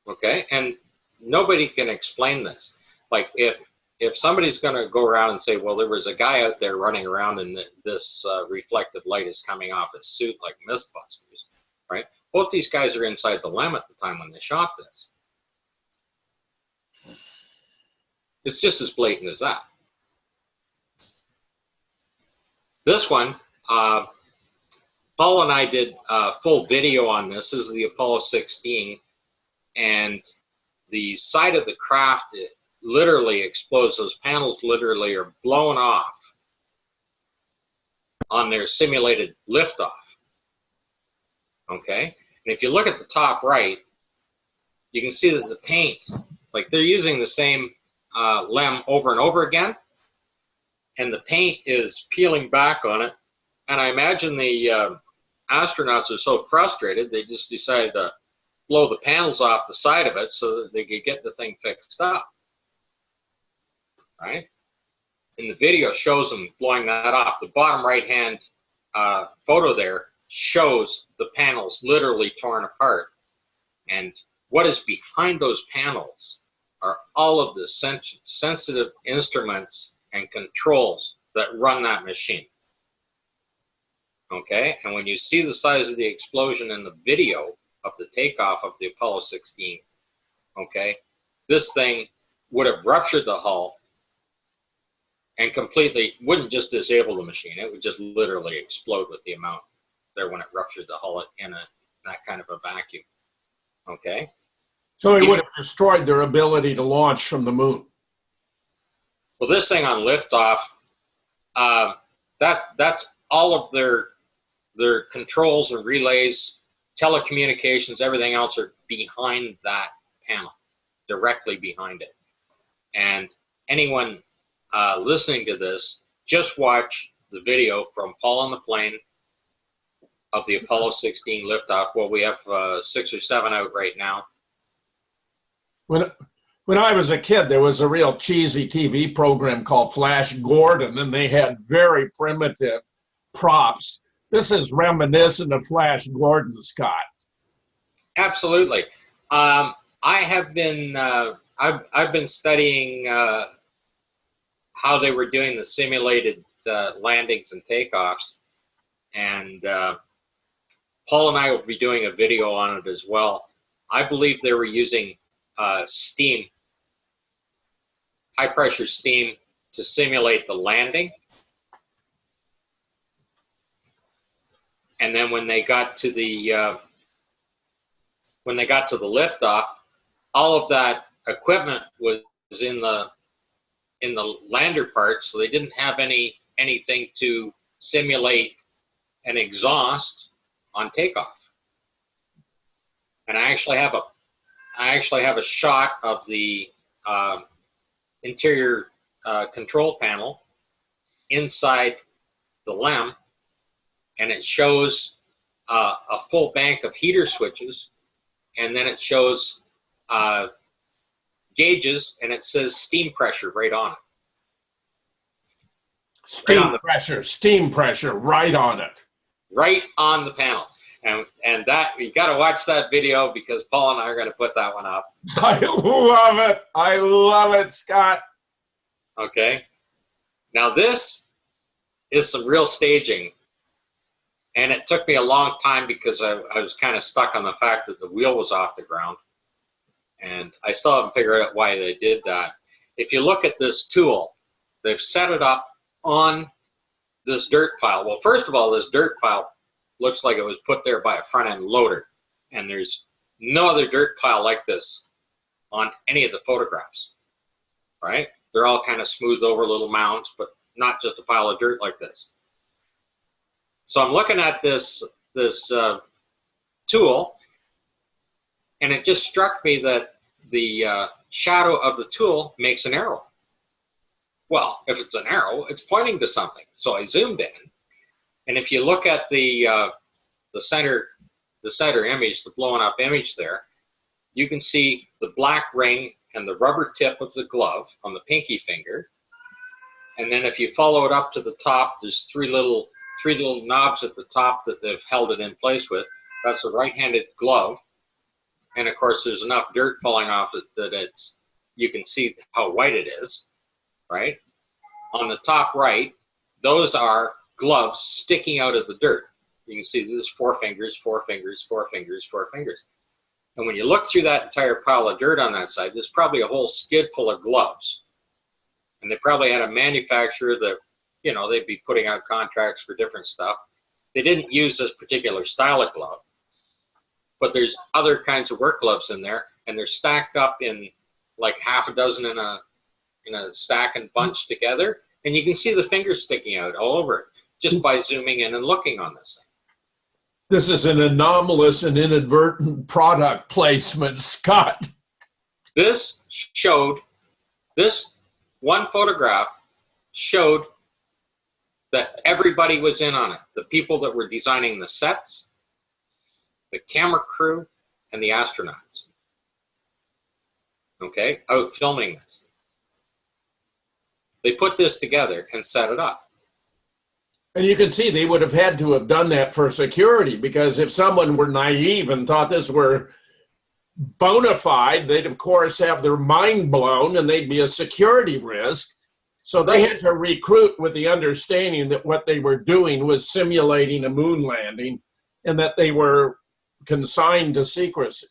Okay, and nobody can explain this. Like, if somebody's going to go around and say, well, there was a guy out there running around and this reflected light is coming off his suit like Mythbusters, right? Both these guys are inside the LEM at the time when they shot this. It's just as blatant as that. This one, Paul and I did a full video on this. This is the Apollo 16, and the side of the craft, it literally explodes. Those panels literally are blown off on their simulated liftoff. Okay? And if you look at the top right, you can see that the paint, like they're using the same LEM over and over again, and the paint is peeling back on it. And I imagine the astronauts are so frustrated, they just decided to blow the panels off the side of it so that they could get the thing fixed up. Right? And the video shows them blowing that off. The bottom right-hand photo there shows the panels literally torn apart. And what is behind those panels are all of the sensitive instruments and controls that run that machine. Okay, and when you see the size of the explosion in the video of the takeoff of the Apollo 16, okay, this thing would have ruptured the hull and completely, wouldn't just disable the machine, it would just literally explode with the amount there when it ruptured the hull in that kind of a vacuum. Okay? So it would have destroyed their ability to launch from the moon. Well, this thing on liftoff, that's all of their controls and relays, telecommunications, everything else are behind that panel, directly behind it. And anyone listening to this, just watch the video from Paul on the plane of the Apollo 16 liftoff. Well, we have 6 or 7 out right now. When I was a kid, there was a real cheesy TV program called Flash Gordon, and they had very primitive props. This is reminiscent of Flash Gordon, Scott. Absolutely. I have been I've been studying how they were doing the simulated landings and takeoffs, and Paul and I will be doing a video on it as well. I believe they were using steam, high pressure steam, to simulate the landing. And then when they got to the liftoff, all of that equipment was in the lander part, so they didn't have anything to simulate an exhaust on takeoff. And I actually have a shot of the interior control panel inside the LEM, and it shows a full bank of heater switches, and then it shows gauges, and it says steam pressure right on it. Steam pressure right on it. Right on the panel. And that, you got to watch that video because Paul and I are going to put that one up. I love it. I love it, Scott. Okay. Now this is some real staging. And it took me a long time because I was kind of stuck on the fact that the wheel was off the ground. And I still haven't figured out why they did that. if you look at this tool, they've set it up on this dirt pile. Well, first of all, this dirt pile looks like it was put there by a front-end loader, and there's no other dirt pile like this on any of the photographs, right? They're all kind of smoothed over little mounds, but not just a pile of dirt like this. So I'm looking at this tool, and it just struck me that the shadow of the tool makes an arrow. Well, if it's an arrow, it's pointing to something. So I zoomed in, and if you look at the center image, the blown up image there, you can see the black ring and the rubber tip of the glove on the pinky finger. And then if you follow it up to the top, there's three little knobs at the top that they've held it in place with. That's a right-handed glove. And of course, there's enough dirt falling off it that you can see how white it is, right? On the top right, those are gloves sticking out of the dirt. You can see there's 4 fingers, 4 fingers, 4 fingers, 4 fingers. And when you look through that entire pile of dirt on that side, there's probably a whole skid full of gloves. And they probably had a manufacturer that, you know, they'd be putting out contracts for different stuff. They didn't use this particular style of glove, but there's other kinds of work gloves in there, and they're stacked up in like half a dozen in a stack and bunched together, and you can see the fingers sticking out all over it just by zooming in and looking on this thing. This is an anomalous and inadvertent product placement, Scott. This one photograph showed that everybody was in on it. The people that were designing the sets, the camera crew, and the astronauts. Okay, out filming this. They put this together and set it up. And you can see they would have had to have done that for security, because if someone were naive and thought this were bona fide, they'd of course have their mind blown and they'd be a security risk. So they had to recruit with the understanding that what they were doing was simulating a moon landing and that they were consigned to secrecy.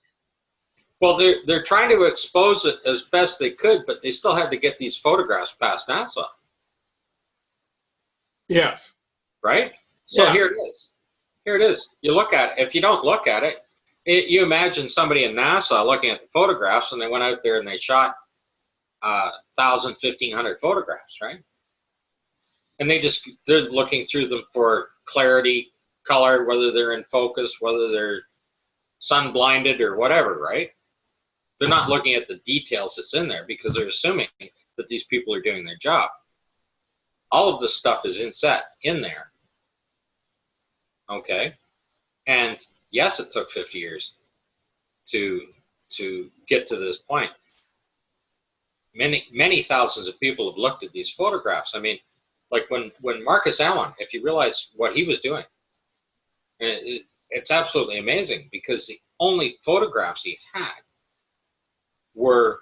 Well, they're trying to expose it as best they could, but they still had to get these photographs past NASA. Yes. Right? So yeah. Here it is. Here it is. You look at it. If you don't look at it, you imagine somebody in NASA looking at the photographs, and they went out there and they shot 1,000, 1,500 photographs, right? And they're looking through them for clarity, color, whether they're in focus, whether they're sun blinded or whatever, right? They're not looking at the details that's in there because they're assuming that these people are doing their job. All of this stuff is in there. Okay? And yes, it took 50 years to get to this point. Many thousands of people have looked at these photographs. I mean, like when Marcus Allen, if you realize what he was doing, it's absolutely amazing, because the only photographs he had were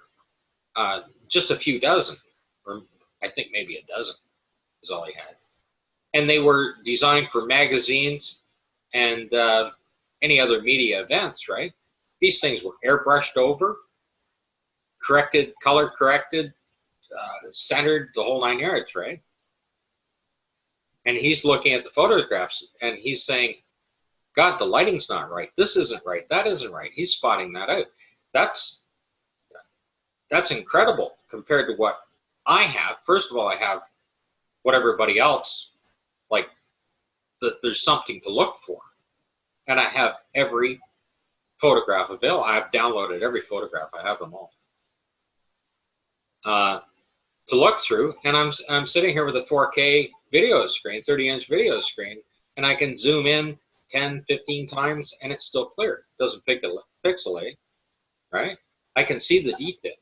just a few dozen, or I think maybe a dozen is all he had. And they were designed for magazines and any other media events, right? These things were airbrushed over, corrected, color corrected, centered, the whole 9 yards, right? And he's looking at the photographs and he's saying, God, the lighting's not right. This isn't right. That isn't right. He's spotting that out. That's incredible compared to what I have. First of all, I have what everybody else, like, that there's something to look for. And I have every photograph available. I've downloaded every photograph. I have them all to look through. And I'm sitting here with a 4K video screen, 30-inch video screen, and I can zoom in 10, 15 times, and it's still clear. It doesn't pixelate, right? I can see the detail,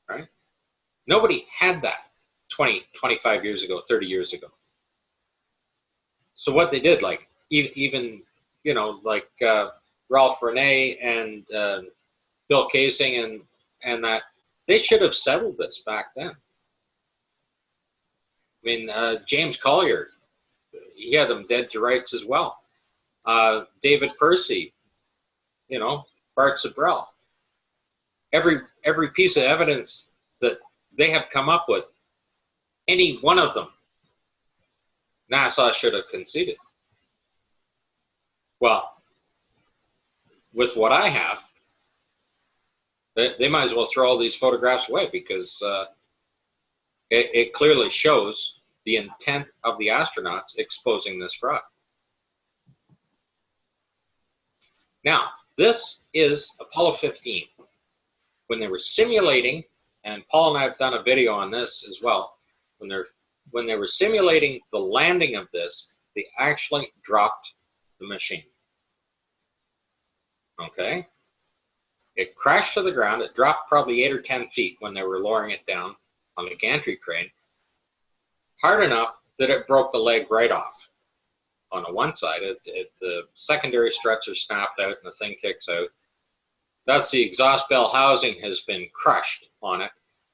right? Nobody had that 20, 25 years ago, 30 years ago. So what they did, like, even like Ralph Renee and Bill Casing and that, they should have settled this back then. I mean, James Collier, he had them dead to rights as well. David Percy, Bart Sabrell. Every piece of evidence that they have come up with, any one of them, NASA should have conceded. Well, with what I have, they might as well throw all these photographs away, because it clearly shows the intent of the astronauts exposing this fraud. Now, this is Apollo 15. When they were simulating, and Paul and I have done a video on this as well, when they were simulating the landing of this, they actually dropped the machine. Okay? It crashed to the ground. It dropped probably 8 or 10 feet when they were lowering it down on the gantry crane, hard enough that it broke the leg right off. On the one side, the secondary struts are snapped out and the thing kicks out. That's the exhaust bell housing has been crushed on it,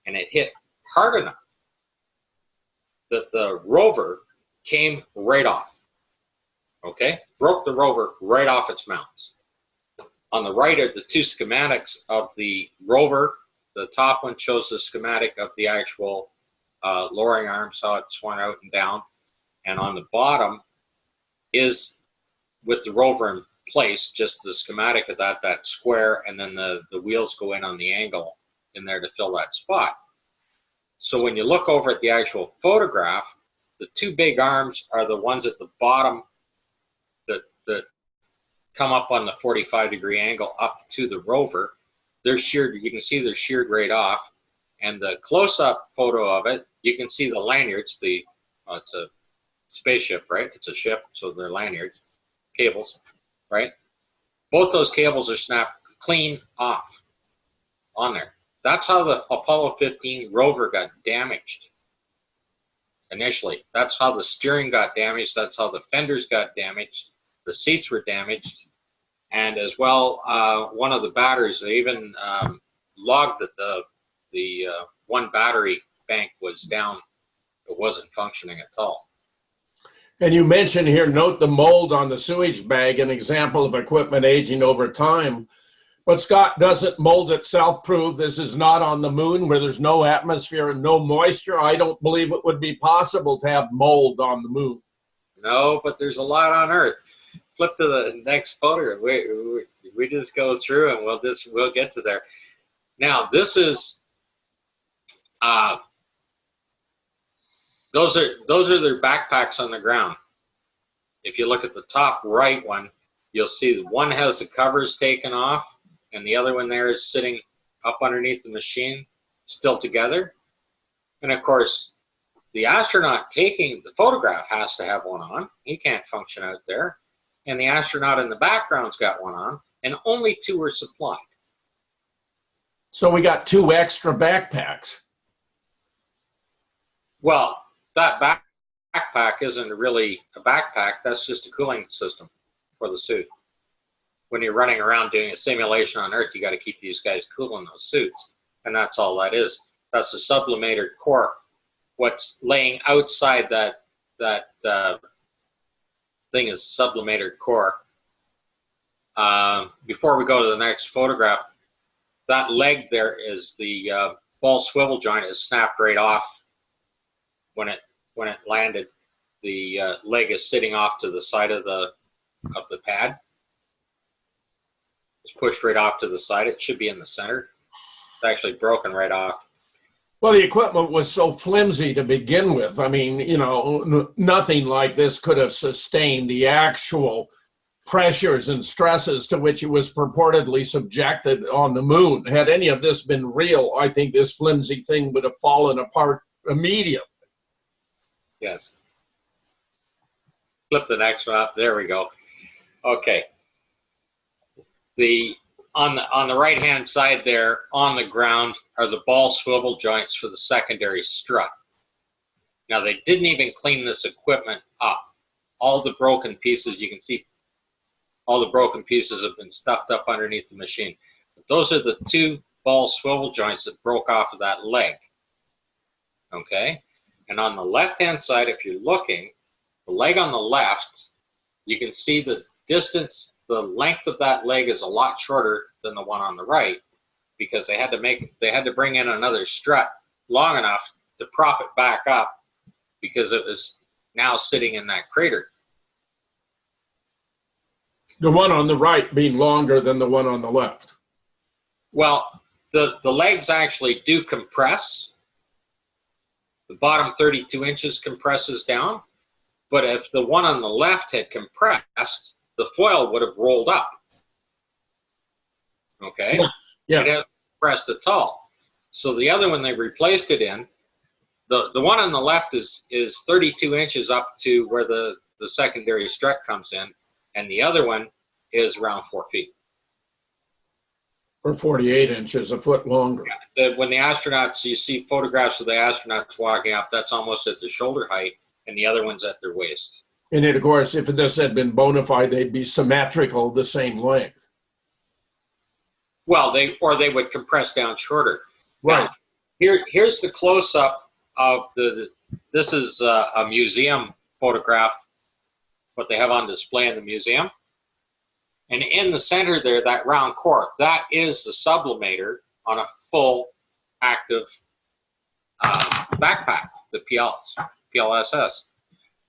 and it hit hard enough that the rover came right off. Okay? Broke the rover right off its mounts. On the right are the two schematics of the rover. The top one shows the schematic of the actual lowering arms, how it swung out and down. And on the bottom is, with the rover in place, just the schematic of that square, and then the wheels go in on the angle in there to fill that spot. So when you look over at the actual photograph, the two big arms are the ones at the bottom that come up on the 45-degree angle up to the rover. They're sheared. You can see they're sheared right off. And the close-up photo of it, you can see the lanyards. It's a spaceship, right? It's a ship, so they're lanyards, cables, right? Both those cables are snapped clean off on there. That's how the Apollo 15 rover got damaged initially. That's how the steering got damaged. That's how the fenders got damaged. The seats were damaged. And as well, one of the batteries, they even logged that the one battery bank was down. It wasn't functioning at all. And you mentioned here, note the mold on the sewage bag, an example of equipment aging over time. But Scott, doesn't mold itself prove this is not on the moon where there's no atmosphere and no moisture? I don't believe it would be possible to have mold on the moon. No, but there's a lot on Earth. Flip to the next photo. We just go through and we'll get to there. Now this is those are their backpacks on the ground. If you look at the top right one, you'll see one has the covers taken off, and the other one there is sitting up underneath the machine, still together. And of course, the astronaut taking the photograph has to have one on. He can't function out there. And the astronaut in the background's got one on, and only two were supplied. So we got 2 extra backpacks. Well, that backpack isn't really a backpack. That's just a cooling system for the suit. When you're running around doing a simulation on Earth, you got to keep these guys cool in those suits, and that's all that is. That's the sublimated core. What's laying outside that thing is sublimated core. Before we go to the next photograph, that leg there is the ball swivel joint is snapped right off when it landed. The leg is sitting off to the side of the pad. It's pushed right off to the side. It should be in the center. It's actually broken right off. Well, the equipment was so flimsy to begin with. I mean, you know, nothing like this could have sustained the actual pressures and stresses to which it was purportedly subjected on the moon. Had any of this been real, I think this flimsy thing would have fallen apart immediately. Yes. Flip the next one up. There we go. Okay. On the right-hand side there, on the ground, are the ball swivel joints for the secondary strut. Now, they didn't even clean this equipment up. All the broken pieces, you can see, all the broken pieces have been stuffed up underneath the machine. But those are the 2 ball swivel joints that broke off of that leg. Okay? And on the left-hand side, if you're looking, the leg on the left, you can see the distance, the length of that leg is a lot shorter than the one on the right. because they had to bring in another strut long enough to prop it back up because it was now sitting in that crater. The one on the right being longer than the one on the left. Well, the legs actually do compress. The bottom 32 inches compresses down, but if the one on the left had compressed, the foil would have rolled up. Okay? Yeah. It hasn't compressed at all. So the other one they replaced it in, the one on the left is 32 inches up to where the secondary strut comes in, and the other one is around 4 feet. Or 48 inches, a foot longer. When the astronauts, you see photographs of the astronauts walking up, that's almost at the shoulder height, and the other one's at their waist. And then, of course, if this had been bona fide, they'd be symmetrical, the same length. Well, they would compress down shorter. Right. Now, here's the close-up of this is a museum photograph, what they have on display in the museum. And in the center there, that round core, that is the sublimator on a full active backpack, the PLSS,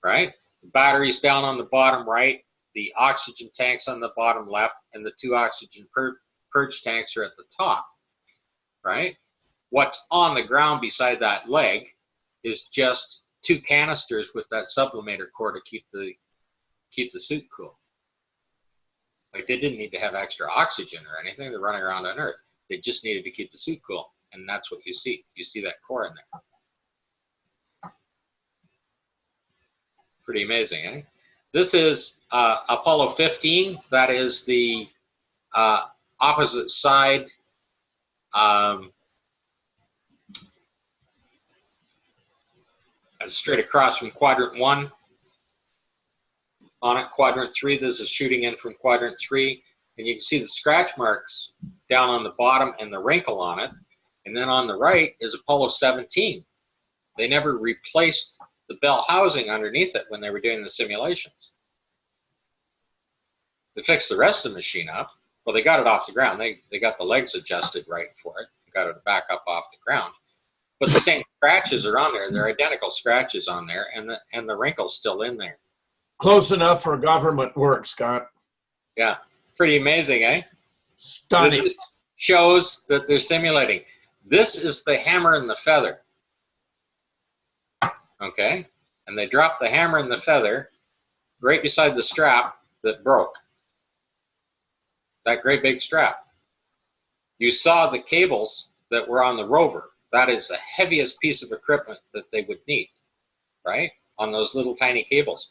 right? The battery's down on the bottom right, the oxygen tank's on the bottom left, and the 2 oxygen purge tanks are at the top, right? What's on the ground beside that leg is just 2 canisters with that sublimator core to keep the suit cool. Like, they didn't need to have extra oxygen or anything. They're running around on Earth. They just needed to keep the suit cool, and that's what you see. You see that core in there. Pretty amazing, eh? This is Apollo 15. That is the opposite side. Straight across from Quadrant 1. On it, Quadrant 3, this is shooting in from Quadrant 3, and you can see the scratch marks down on the bottom and the wrinkle on it. And then on the right is Apollo 17. They never replaced the bell housing underneath it when they were doing the simulations. They fixed the rest of the machine up. Well, they got it off the ground. They got the legs adjusted right for it. They got it back up off the ground. But the same scratches are on there. They're identical scratches on there, and the wrinkle's still in there. Close enough for government work, Scott. Yeah, pretty amazing, eh? Stunning. This shows that they're simulating. This is the hammer and the feather. Okay? And they dropped the hammer and the feather right beside the strap that broke. That great big strap. You saw the cables that were on the rover. That is the heaviest piece of equipment that they would need, right? On those little tiny cables.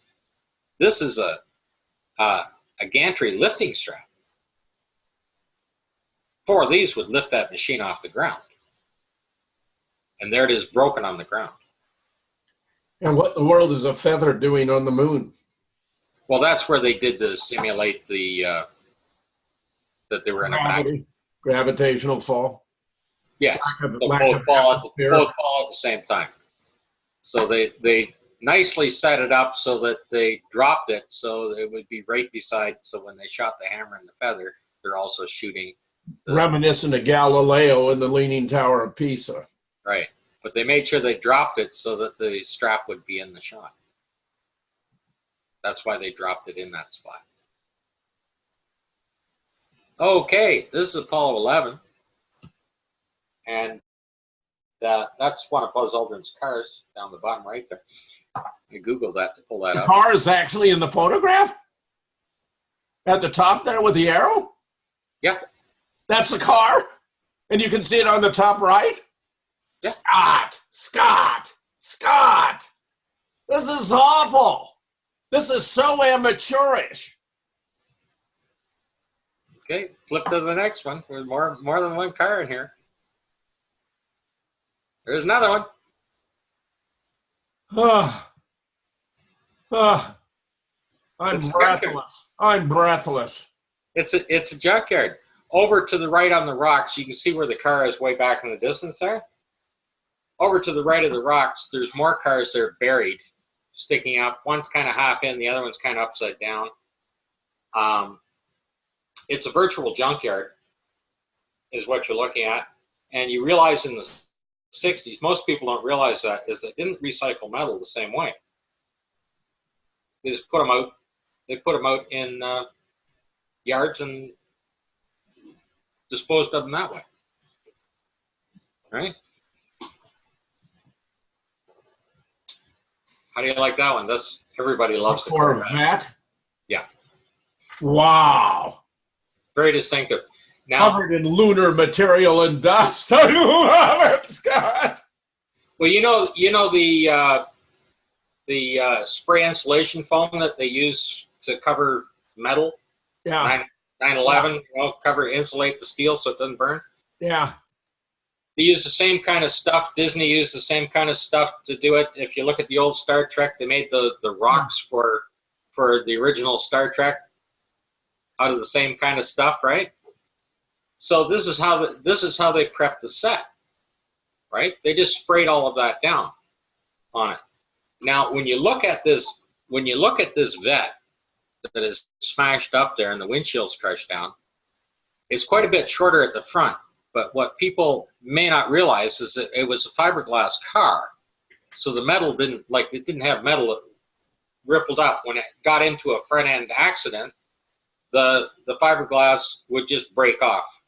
This is a gantry lifting strap. 4 of these would lift that machine off the ground. And there it is, broken on the ground. And what in the world is a feather doing on the moon? Well, that's where they did the simulate the that they were in a gravitational fall. Yes, so both fall at the same time. So they nicely set it up so that they dropped it so it would be right beside. So when they shot the hammer and the feather, they're also shooting. Reminiscent of Galileo and the Leaning Tower of Pisa. Right, but they made sure they dropped it so that the strap would be in the shot. That's why they dropped it in that spot. Okay, this is Apollo 11. And that's one of Buzz Aldrin's cars down the bottom right there. I Googled that to pull that up. The car is actually in the photograph? At the top there with the arrow? Yeah. That's the car? And you can see it on the top right? Yeah. Scott! This is awful. This is so amateurish. Okay, flip to the next one. There's more than one car in here. There's another one. I'm breathless. I'm breathless. It's a junkyard. Over to the right on the rocks, you can see where the car is way back in the distance there. Over to the right of the rocks, there's more cars that are buried, sticking up. One's kind of half in, the other one's kind of upside down. It's a virtual junkyard. is what you're looking at. And you realize in the 60s, most people don't realize that, is they didn't recycle metal the same way. They just put them out. They put them out in yards and disposed of them that way. Right? How do you like that one? That's everybody loves the Corvette. Yeah. Wow. Very distinctive. Now, Covered in lunar material and dust. I love it, Scott. well, you know the spray insulation foam that they use to cover metal. Yeah. 911, you know, insulate the steel so it doesn't burn. Yeah. They use the same kind of stuff. Disney used the same kind of stuff to do it. If you look at the old Star Trek, they made the rocks for the original Star Trek out of the same kind of stuff, right? So this is how they prepped the set, right? They just sprayed all of that down on it. Now, when you look at this vet that is smashed up there and the windshield's crushed down, it's quite a bit shorter at the front. But what people may not realize is that it was a fiberglass car, so the metal didn't have metal rippled up. When it got into a front end accident, the fiberglass would just break off,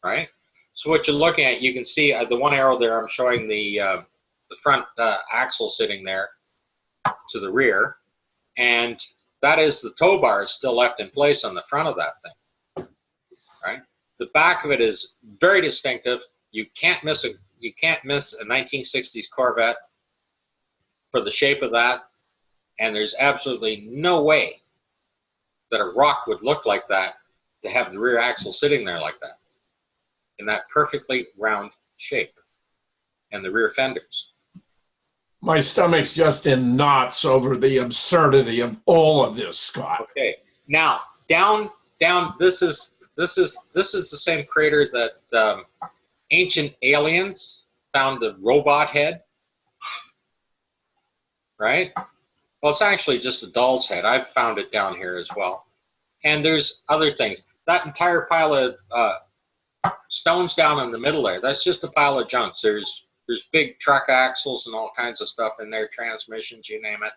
right? So what you're looking at, you can see the one arrow there. I'm showing the front axle sitting there to the rear, and that is the tow bar is still left in place on the front of that thing, right? The back of it is very distinctive. You can't miss a 1960s Corvette for the shape of that, and there's absolutely no way that a rock would look like that to have the rear axle sitting there like that in that perfectly round shape, and the rear fenders. My stomach's just in knots over the absurdity of all of this, Scott. Okay, now down. This is the same crater that ancient aliens found the robot head, right? Well, it's actually just a doll's head. I've found it down here as well. And there's other things. That entire pile of stones down in the middle there, that's just a pile of junk. There's big truck axles and all kinds of stuff in there, transmissions, you name it.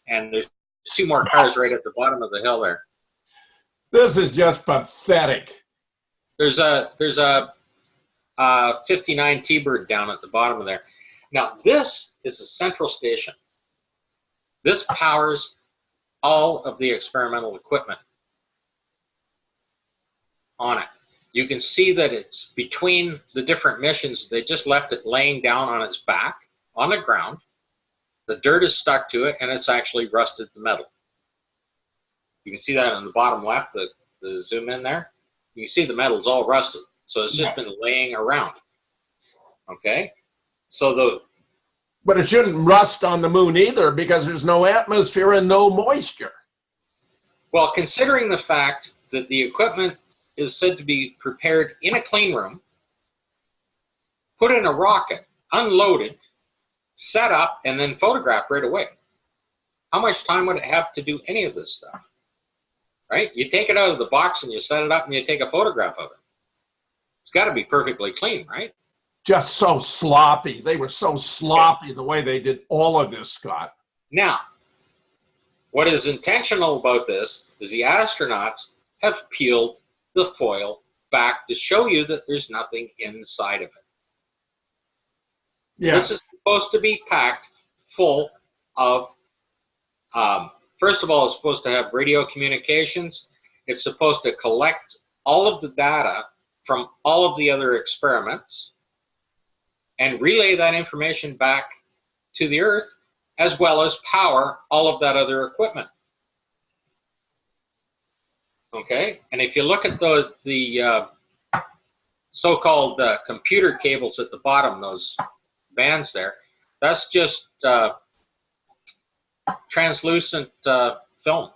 And there's 2 more cars right at the bottom of the hill there. This is just pathetic. There's a 59 T-Bird down at the bottom of there. Now, this is a central station. This powers all of the experimental equipment on it. You can see that it's between the different missions. They just left it laying down on its back on the ground. The dirt is stuck to it, and it's actually rusted the metal. You can see that on the bottom left, the zoom in there. You can see the metal's all rusted. So it's just been laying around. Okay? But it shouldn't rust on the moon either because there's no atmosphere and no moisture. Well, considering the fact that the equipment is said to be prepared in a clean room, put in a rocket, unloaded, set up, and then photographed right away. How much time would it have to do any of this stuff? Right? You take it out of the box and you set it up and you take a photograph of it. It's got to be perfectly clean, right? Just so sloppy. They were so sloppy the way they did all of this, Scott. Now, what is intentional about this is the astronauts have peeled the foil back to show you that there's nothing inside of it. Yeah. This is supposed to be packed full of, first of all, it's supposed to have radio communications. It's supposed to collect all of the data from all of the other experiments and relay that information back to the Earth, as well as power all of that other equipment. Okay, and if you look at the so-called computer cables at the bottom, those bands there, that's just translucent film.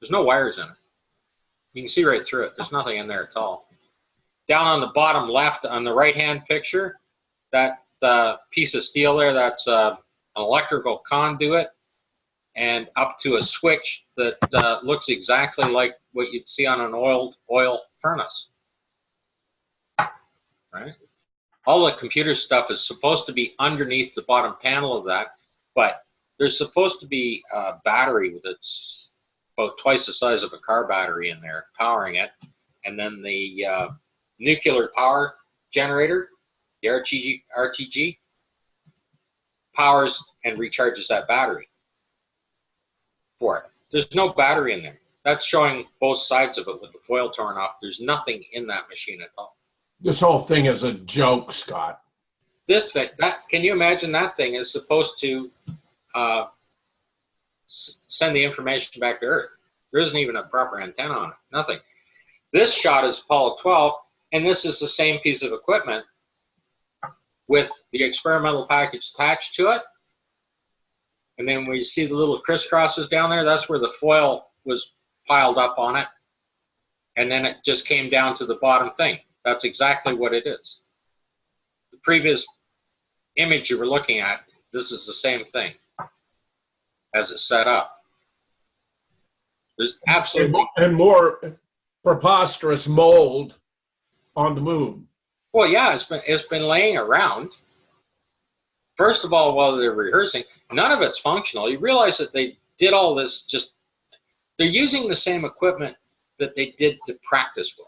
There's no wires in it. You can see right through it. There's nothing in there at all. Down on the bottom left, on the right-hand picture, that piece of steel there, that's an electrical conduit, and up to a switch that looks exactly like what you'd see on an oil furnace. right? All the computer stuff is supposed to be underneath the bottom panel of that, but there's supposed to be a battery that's about twice the size of a car battery in there powering it, and then the nuclear power generator, the RTG, powers and recharges that battery for it. There's no battery in there. That's showing both sides of it with the foil torn off. There's nothing in that machine at all. This whole thing is a joke, Scott. This thing, can you imagine that thing is supposed to send the information back to Earth? There isn't even a proper antenna on it, nothing. This shot is Apollo 12, and this is the same piece of equipment with the experimental package attached to it. And then when you see the little crisscrosses down there, that's where the foil was piled up on it. And then it just came down to the bottom thing. That's exactly what it is. The previous image you were looking at, this is the same thing as it's set up. There's absolutely... And more preposterous mold on the moon. Well, yeah, it's been laying around. First of all, while they're rehearsing, none of it's functional. You realize that they did all this just... They're using the same equipment that they did to practice with.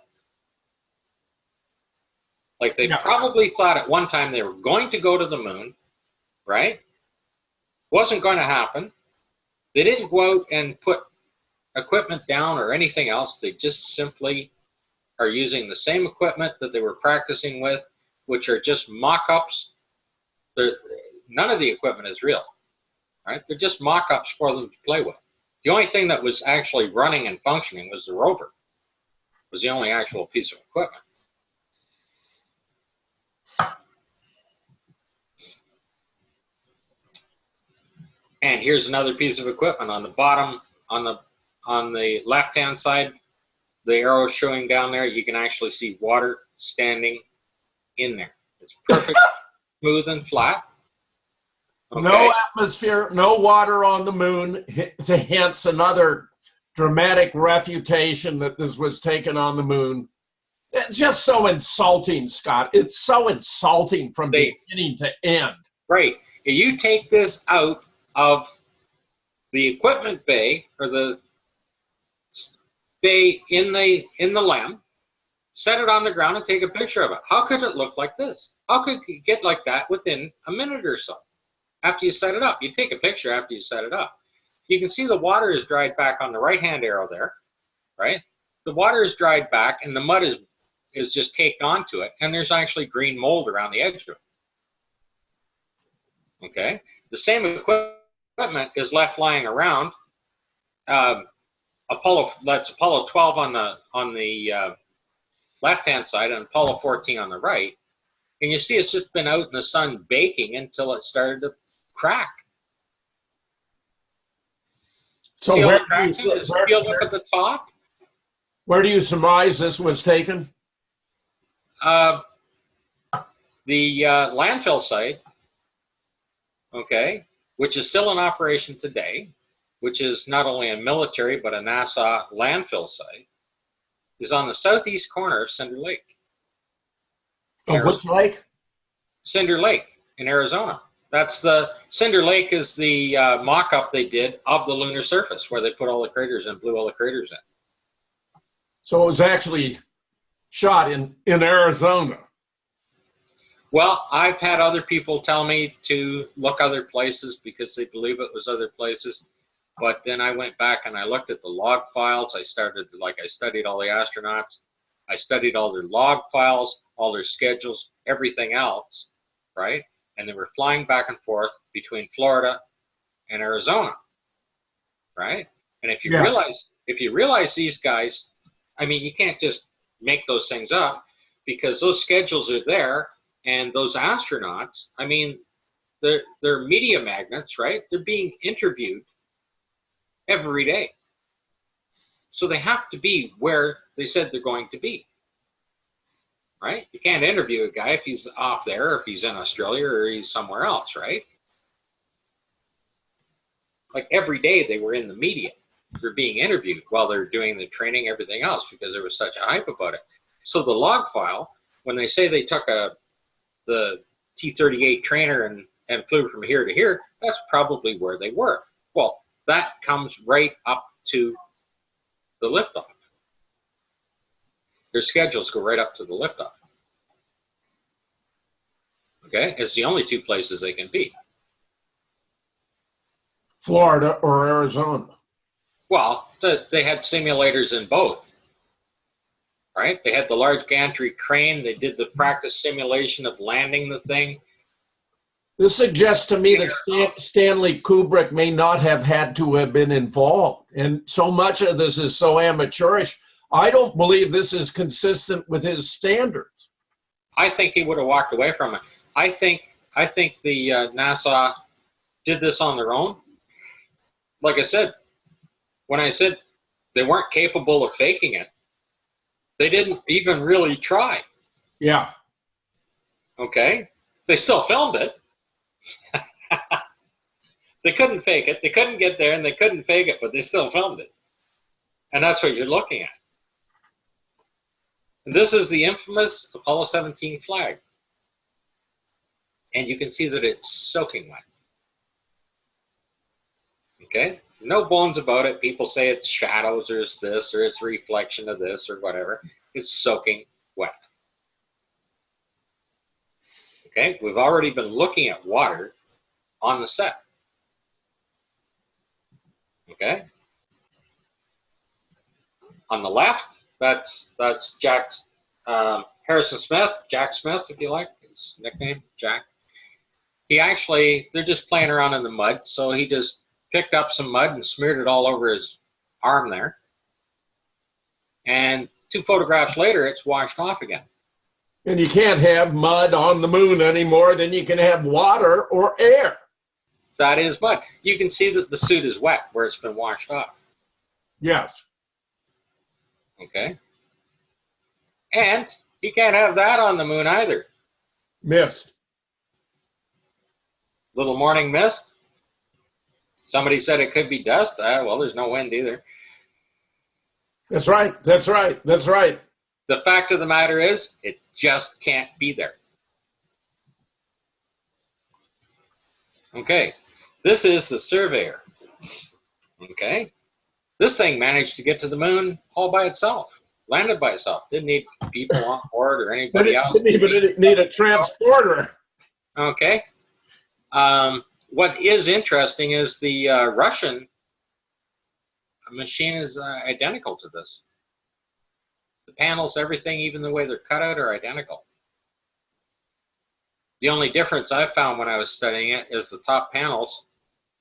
Like they probably thought at one time they were going to go to the moon, right? Wasn't going to happen. They didn't go out and put equipment down or anything else. They just simply are using the same equipment that they were practicing with, which are just mock-ups. None of the equipment is real, right? They're just mock-ups for them to play with. The only thing that was actually running and functioning was the rover. It was the only actual piece of equipment. And here's another piece of equipment on the bottom, on the left-hand side, the arrow showing down there, you can actually see water standing in there. It's perfect, smooth and flat. Okay. No atmosphere, no water on the moon. Hence another dramatic refutation that this was taken on the moon. It's just so insulting, Scott. It's so insulting from beginning to end. Right. If you take this out of the equipment bay, or the bay in the LEM, set it on the ground and take a picture of it. How could it look like this? How could it get like that within a minute or so after you set it up? You take a picture after you set it up. You can see the water is dried back on the right-hand arrow there, right? The water is dried back and the mud is just caked onto it, and there's actually green mold around the edge of it. Okay? The same equipment is left lying around. That's Apollo 12 on the left-hand side and Apollo 14 on the right. And you see it's just been out in the sun baking until it started to crack. So see where you look at the top? Where do you surmise this was taken? The landfill site, okay, which is still in operation today, which is not only a military but a NASA landfill site, is on the southeast corner of Cinder Lake. Of which lake? Cinder Lake in Arizona. Cinder Lake is the mock-up they did of the lunar surface, where they put all the craters and blew all the craters in. So it was actually shot in Arizona. Well, I've had other people tell me to look other places because they believe it was other places. But then I went back and I looked at the log files. I studied all the astronauts. I studied all their log files, all their schedules, everything else, right? And they were flying back and forth between Florida and Arizona, right? And if you realize these guys, I mean, you can't just make those things up, because those schedules are there, and those astronauts, I mean, they're media magnets, right? They're being interviewed every day. So they have to be where they said they're going to be, right? You can't interview a guy if he's off there, or if he's in Australia, or he's somewhere else, right? Like every day they were in the media. They're being interviewed while they're doing the training, everything else, because there was such a hype about it. So the log file when they say they took the T-38 trainer and flew from here to here, that's probably where they were. Well, that comes right up to the liftoff. Their schedules go right up to the liftoff. Okay, it's the only two places they can be. Florida or Arizona. Well, they had simulators in both, right? They had the large gantry crane. They did the practice simulation of landing the thing. This suggests to me that Stanley Kubrick may not have had to have been involved. And so much of this is so amateurish. I don't believe this is consistent with his standards. I think he would have walked away from it. I think the NASA did this on their own. Like I said, when I said they weren't capable of faking it, they didn't even really try. Yeah. Okay? They still filmed it. They couldn't fake it. They couldn't get there, and they couldn't fake it, but they still filmed it. And that's what you're looking at. And this is the infamous Apollo 17 flag. And you can see that it's soaking wet. Okay? No bones about it. People say it's shadows or it's this or it's reflection of this or whatever. It's soaking wet. Okay? We've already been looking at water on the set. Okay? On the left, that's Jack Harrison Smith, Jack Smith, if you like, his nickname, Jack. He actually, they're just playing around in the mud, so he just picked up some mud and smeared it all over his arm there. And 2 photographs later, it's washed off again. And you can't have mud on the moon any more than you can have water or air. That is mud. You can see that the suit is wet where it's been washed off. Yes. Okay. And you can't have that on the moon either. Mist. Little morning mist. Somebody said it could be dust. Well, there's no wind either. That's right. That's right. That's right. The fact of the matter is, it just can't be there. Okay. This is the Surveyor. Okay. This thing managed to get to the moon all by itself. Landed by itself. Didn't need people on board or anybody else. Didn't even need a transporter. Okay. What is interesting is the Russian machine is identical to this. The panels, everything, even the way they're cut out, are identical. The only difference I found when I was studying it is the top panels.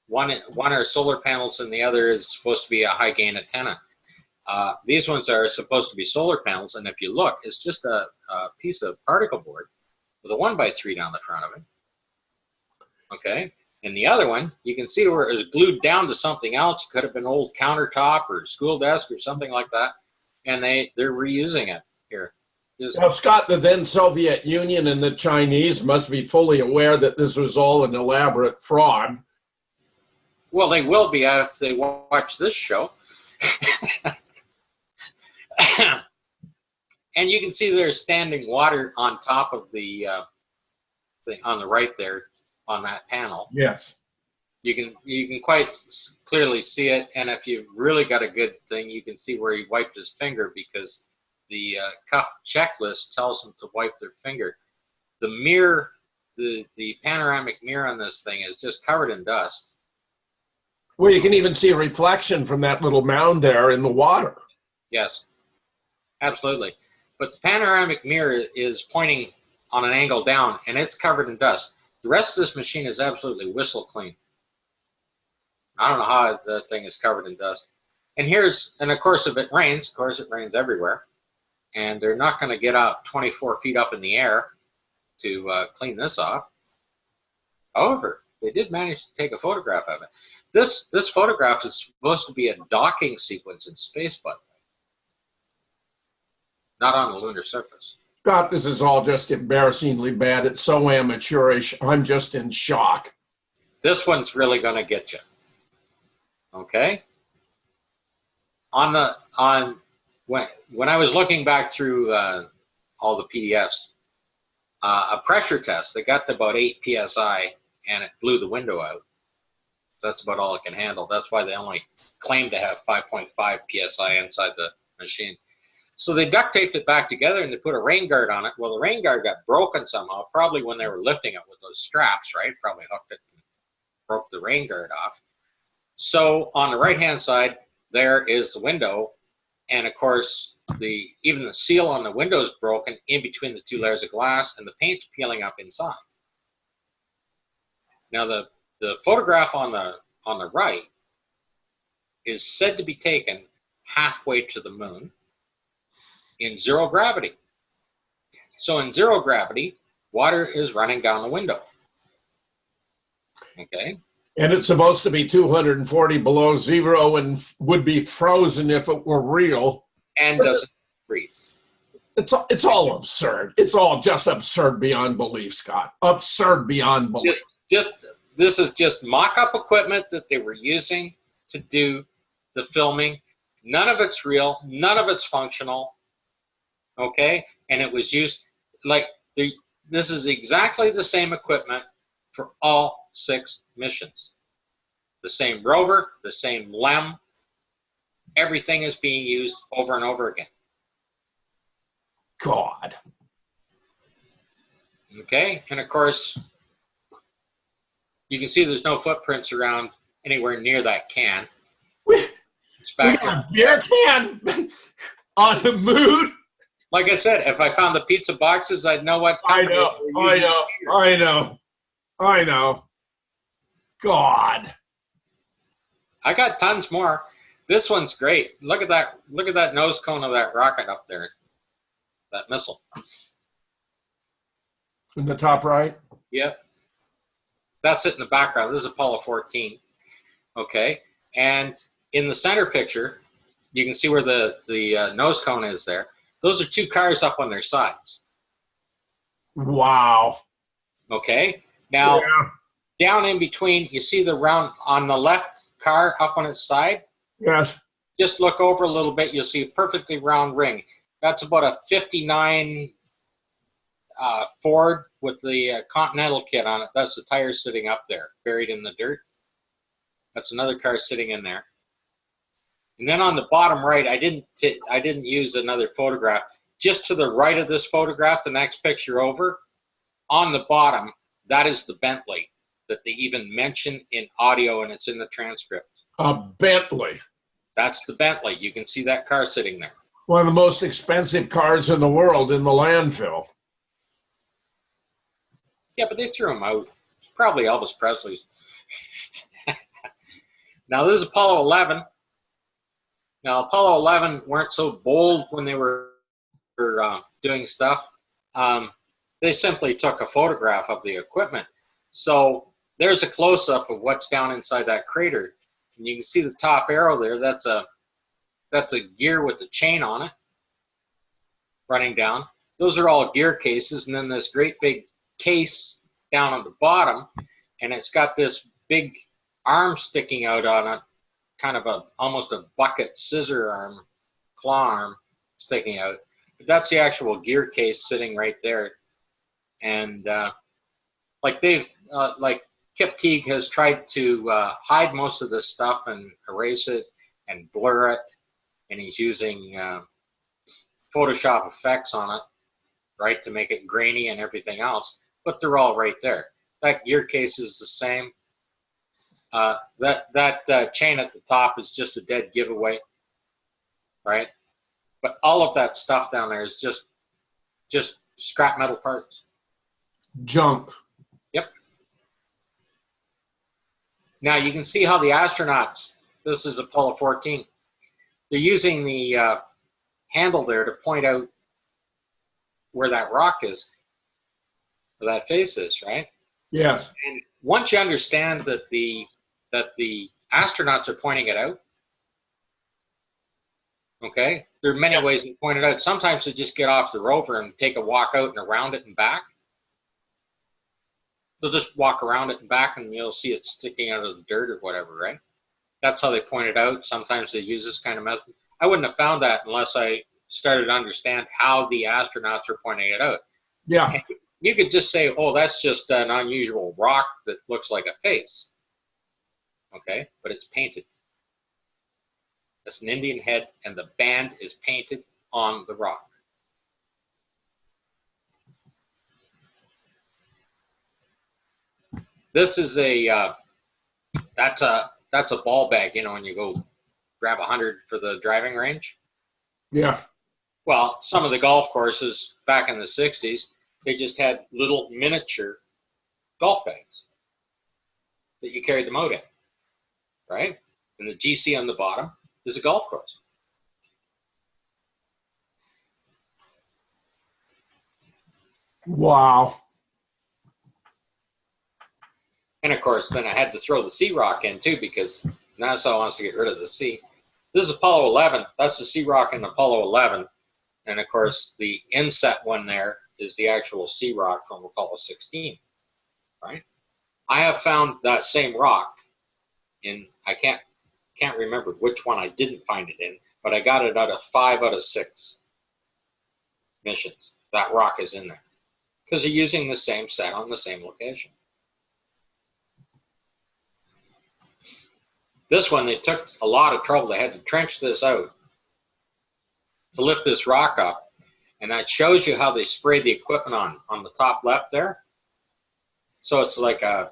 One are solar panels and the other is supposed to be a high gain antenna. These ones are supposed to be solar panels, and if you look, it's just a piece of particle board with a 1x3 down the front of it. Okay, and the other one, you can see where it was glued down to something else. It could have been an old countertop or school desk or something like that, and they're reusing it here. Now, Scott, the then Soviet Union and the Chinese must be fully aware that this was all an elaborate fraud. Well, they will be if they watch this show. And you can see there's standing water on top of the on the right there on that panel. Yes. You can quite clearly see it, and if you've really got a good thing, you can see where he wiped his finger because the cuff checklist tells them to wipe their finger. The mirror, the panoramic mirror on this thing is just covered in dust. Well, you can even see a reflection from that little mound there in the water. Yes, absolutely. But the panoramic mirror is pointing on an angle down, and it's covered in dust. The rest of this machine is absolutely whistle clean. I don't know how the thing is covered in dust. And of course, if it rains everywhere, and they're not going to get out 24 feet up in the air to clean this off. However, they did manage to take a photograph of it. This photograph is supposed to be a docking sequence in space, by the way, not on the lunar surface. Scott, this is all just embarrassingly bad. It's so amateurish. I'm just in shock. This one's really going to get you. Okay? When I was looking back through all the PDFs, a pressure test that got to about 8 psi, and it blew the window out. That's about all it can handle. That's why they only claim to have 5.5 psi inside the machine. So they duct taped it back together and they put a rain guard on it. Well, the rain guard got broken somehow, probably when they were lifting it with those straps, right? Probably hooked it and broke the rain guard off. So on the right-hand side, there is the window. And of course, even the seal on the window is broken in between the two layers of glass, and the paint's peeling up inside. Now, the photograph on the right is said to be taken halfway to the moon in zero gravity. So in zero gravity, water is running down the window. Okay. And it's supposed to be 240 below zero and would be frozen if it were real. And doesn't freeze. It's all absurd. It's all just absurd beyond belief, Scott. Absurd beyond belief. This is just mock-up equipment that they were using to do the filming. None of it's real. None of it's functional. Okay? And it was used like this is exactly the same equipment for all 6 missions. The same rover, the same LEM. Everything is being used over and over again. God. Okay? And of course, you can see there's no footprints around anywhere near that can. It's back we got a beer can on the moon. Like I said, if I found the pizza boxes, I'd know what company I know. God. I got tons more. This one's great. Look at that. Look at that nose cone of that rocket up there. That missile. In the top right? Yep. That's it in the background. This is Apollo 14. Okay. And in the center picture, you can see where the nose cone is there. Those are 2 cars up on their sides. Wow. Okay. Now, down in between, you see the round on the left car up on its side? Yes. Just look over a little bit. You'll see a perfectly round ring. That's about a 59 Ford with the Continental kit on it. That's the tire sitting up there, buried in the dirt. That's another car sitting in there. And then on the bottom right, I didn't use another photograph. Just to the right of this photograph, the next picture over, on the bottom, that is the Bentley that they even mention in audio, and it's in the transcript. A Bentley. That's the Bentley. You can see that car sitting there. One of the most expensive cars in the world in the landfill. Yeah, but they threw them out. Probably Elvis Presley's. Now, this is Apollo 11. Now, Apollo 11 weren't so bold when they were doing stuff. They simply took a photograph of the equipment. So there's a close-up of what's down inside that crater. And you can see the top arrow there. That's a gear with the chain on it running down. Those are all gear cases. And then this great big case down on the bottom. And it's got this big arm sticking out on it, kind of almost a bucket scissor arm, claw arm sticking out. But that's the actual gear case sitting right there. And like Kip Teague has tried to hide most of this stuff and erase it and blur it, and he's using Photoshop effects on it, right, to make it grainy and everything else. But they're all right there. That gear case is the same. That chain at the top is just a dead giveaway, right? But all of that stuff down there is just scrap metal parts. Junk. Yep. Now you can see how the astronauts, this is Apollo 14, they're using the handle there to point out where that rock is, where that face is, right? Yes. And once you understand that the astronauts are pointing it out, okay, there are many ways to point it out. Sometimes they just get off the rover and take a walk out and around it and back. They'll just walk around it and back, and you'll see it sticking out of the dirt or whatever, right? That's how they point it out. Sometimes they use this kind of method. I wouldn't have found that unless I started to understand how the astronauts were pointing it out. Yeah. And you could just say, oh, that's just an unusual rock that looks like a face. Okay, but it's painted. It's an Indian head, and the band is painted on the rock. This is that's a ball bag, you know, when you go grab 100 for the driving range. Yeah. Well, some of the golf courses back in the 60s, they just had little miniature golf bags that you carried them out in, right? And the GC on the bottom is a golf course. Wow. And of course, then I had to throw the sea rock in too, because NASA wants to get rid of the sea. This is Apollo 11. That's the sea rock in Apollo 11. And of course, the inset one there is the actual sea rock from Apollo 16, right? I have found that same rock in, I can't remember which one I didn't find it in, but I got it out of 5 out of 6 missions. That rock is in there because they're using the same set on the same location. This one, they took a lot of trouble. They had to trench this out to lift this rock up. And that shows you how they sprayed the equipment on the top left there. So it's like they're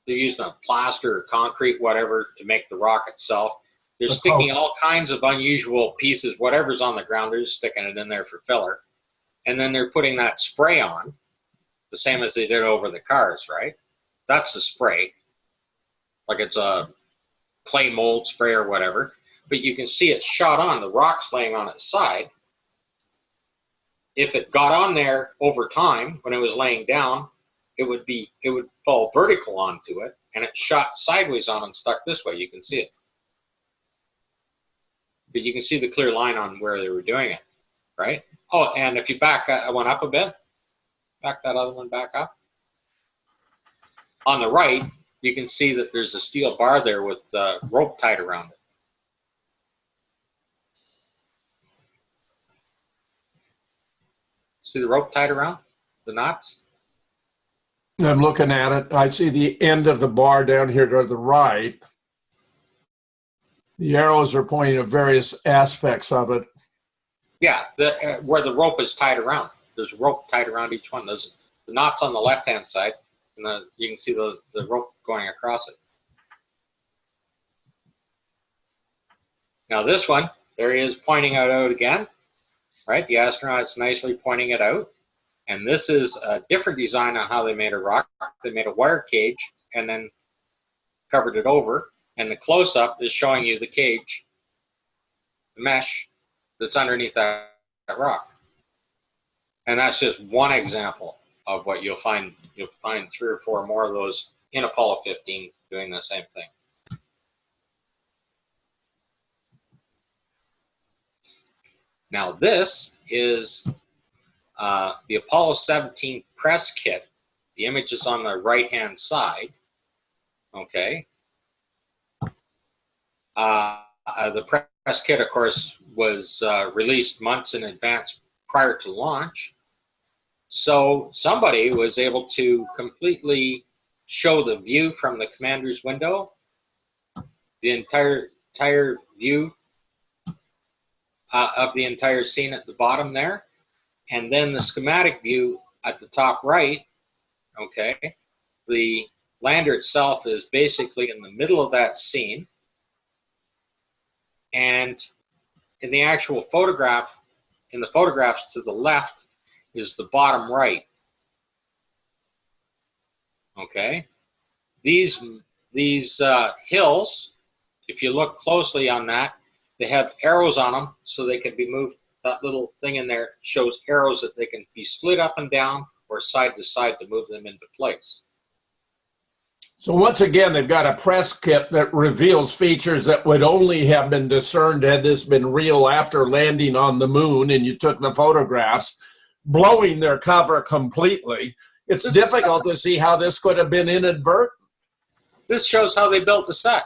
using a plaster or concrete, whatever, to make the rock itself. They're sticking all kinds of unusual pieces, whatever's on the ground, they're just sticking it in there for filler. And then they're putting that spray on, the same as they did over the cars, right? That's the spray. Like it's a clay mold spray or whatever. But you can see it shot on, the rock's laying on its side. If it got on there over time, when it was laying down, it would fall vertical onto it, and it shot sideways on and stuck this way. You can see it. But you can see the clear line on where they were doing it, right? Oh, and if you back one up a bit, back that other one back up. On the right, you can see that there's a steel bar there with rope tied around it. See the rope tied around the knots? I'm looking at it. I see the end of the bar down here to the right. The arrows are pointing to various aspects of it. Yeah, where the rope is tied around. There's rope tied around each one. There's the knots on the left-hand side, and you can see the rope going across it. Now this one, there he is pointing it out again, right? The astronaut's nicely pointing it out. And this is a different design on how they made a rock. They made a wire cage and then covered it over. And the close-up is showing you the cage, the mesh that's underneath that rock. And that's just one example of what you'll find. You'll find 3 or 4 more of those in Apollo 15 doing the same thing. Now this is the Apollo 17 press kit. The image is on the right-hand side. Okay. The press kit, of course, was released months in advance prior to launch. So somebody was able to completely show the view from the commander's window, the entire view of the entire scene at the bottom there, and then the schematic view at the top right. Okay, the lander itself is basically in the middle of that scene, and in the actual photograph, in the photographs to the left is the bottom right. Okay, these hills, if you look closely on that, they have arrows on them so they can be moved. That little thing in there shows arrows that they can be slid up and down or side to side to move them into place. So once again, they've got a press kit that reveals features that would only have been discerned had this been real after landing on the moon and you took the photographs, blowing their cover completely. It's difficult to see how this could have been inadvertent. This shows how they built the set.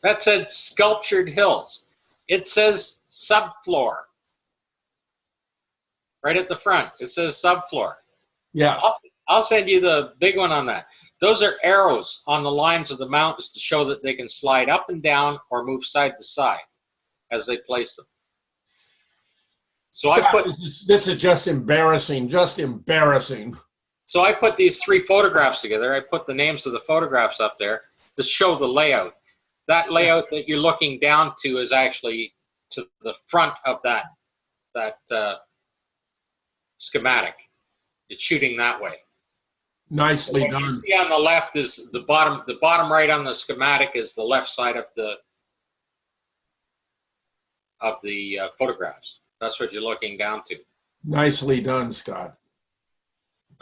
That said sculptured hills. It says subfloor. right at the front. It says subfloor. Yeah. I'll send you the big one on that. Those are arrows on the lines of the mountains to show that they can slide up and down or move side to side as they place them. So Scott, this is just embarrassing, just embarrassing. So I put these 3 photographs together. I put the names of the photographs up there to show the layout. That layout that you're looking down to is actually to the front of that schematic. It's shooting that way. Nicely done. What you see on the left is the bottom right on the schematic is the left side of the photographs. That's what you're looking down to. Nicely done, Scott.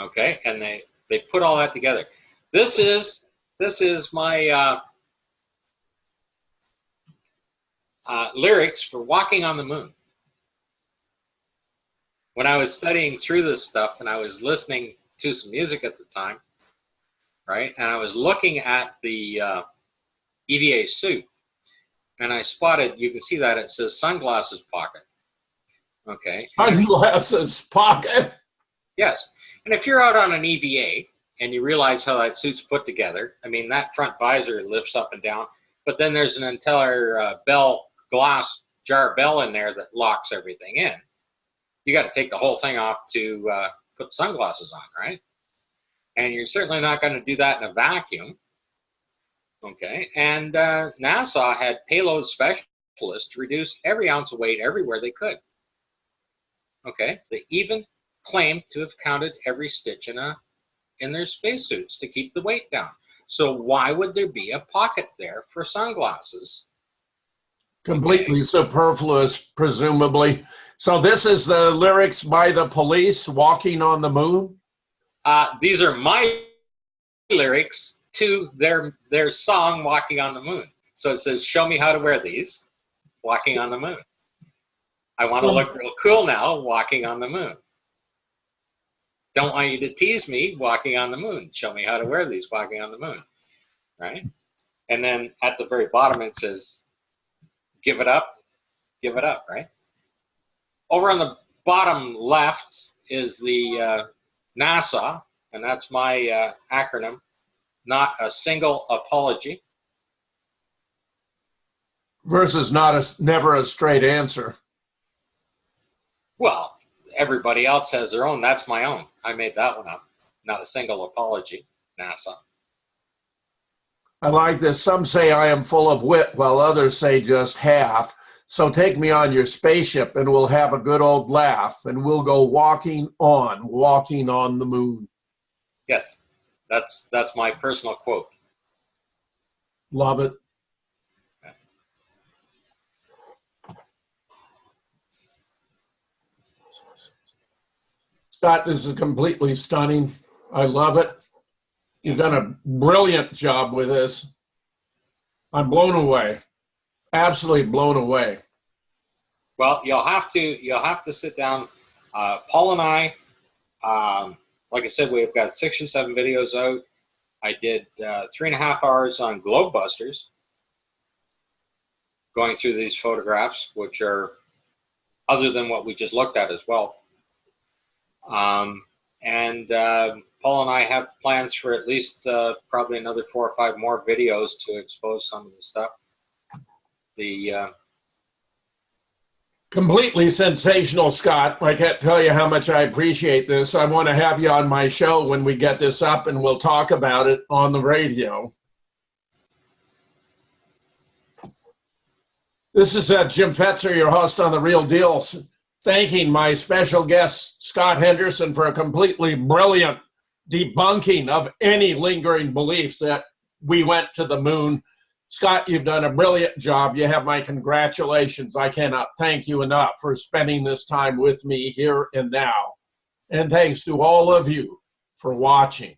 Okay, and they put all that together. This is my lyrics for Walking on the Moon. When I was studying through this stuff and I was listening to some music at the time, right, and I was looking at the EVA suit, and I spotted, you can see that it says sunglasses pocket. Okay. Sunglasses pocket? Yes. And if you're out on an EVA and you realize how that suit's put together, I mean, that front visor lifts up and down, but then there's an entire glass jar bell in there that locks everything in. You got to take the whole thing off to put sunglasses on, right? And you're certainly not going to do that in a vacuum. Okay. And NASA had payload specialists to reduce every ounce of weight everywhere they could. Okay. They even claimed to have counted every stitch in their spacesuits to keep the weight down. So why would there be a pocket there for sunglasses? Completely superfluous, presumably. So this is the lyrics by the Police, Walking on the Moon? These are my lyrics to their song, Walking on the Moon. So it says, show me how to wear these, walking on the moon. I want to look real cool now, walking on the moon. Don't want you to tease me, walking on the moon. Show me how to wear these, walking on the moon. Right? And then at the very bottom it says, give it up, right? Over on the bottom left is the NASA, and that's my acronym, not a single apology. Versus never a straight answer. Well, everybody else has their own. That's my own. I made that one up. Not a single apology, NASA. I like this. Some say I am full of wit, while others say just half. So take me on your spaceship and we'll have a good old laugh and we'll go walking on the moon. Yes, that's my personal quote. Love it. Scott, this is completely stunning. I love it. You've done a brilliant job with this. I'm blown away. Absolutely blown away. Well, you'll have to sit down. Paul and I, like I said, we've got 6 or 7 videos out. I did 3.5 hours on Globebusters, going through these photographs, which are other than what we just looked at as well. Paul and I have plans for at least probably another 4 or 5 more videos to expose some of the stuff. Completely sensational, Scott. I can't tell you how much I appreciate this. I want to have you on my show when we get this up and we'll talk about it on the radio. This is Jim Fetzer, your host on The Real Deal, thanking my special guest, Scott Henderson, for a completely brilliant debunking of any lingering beliefs that we went to the moon. Scott, you've done a brilliant job. You have my congratulations. I cannot thank you enough for spending this time with me here and now. And thanks to all of you for watching.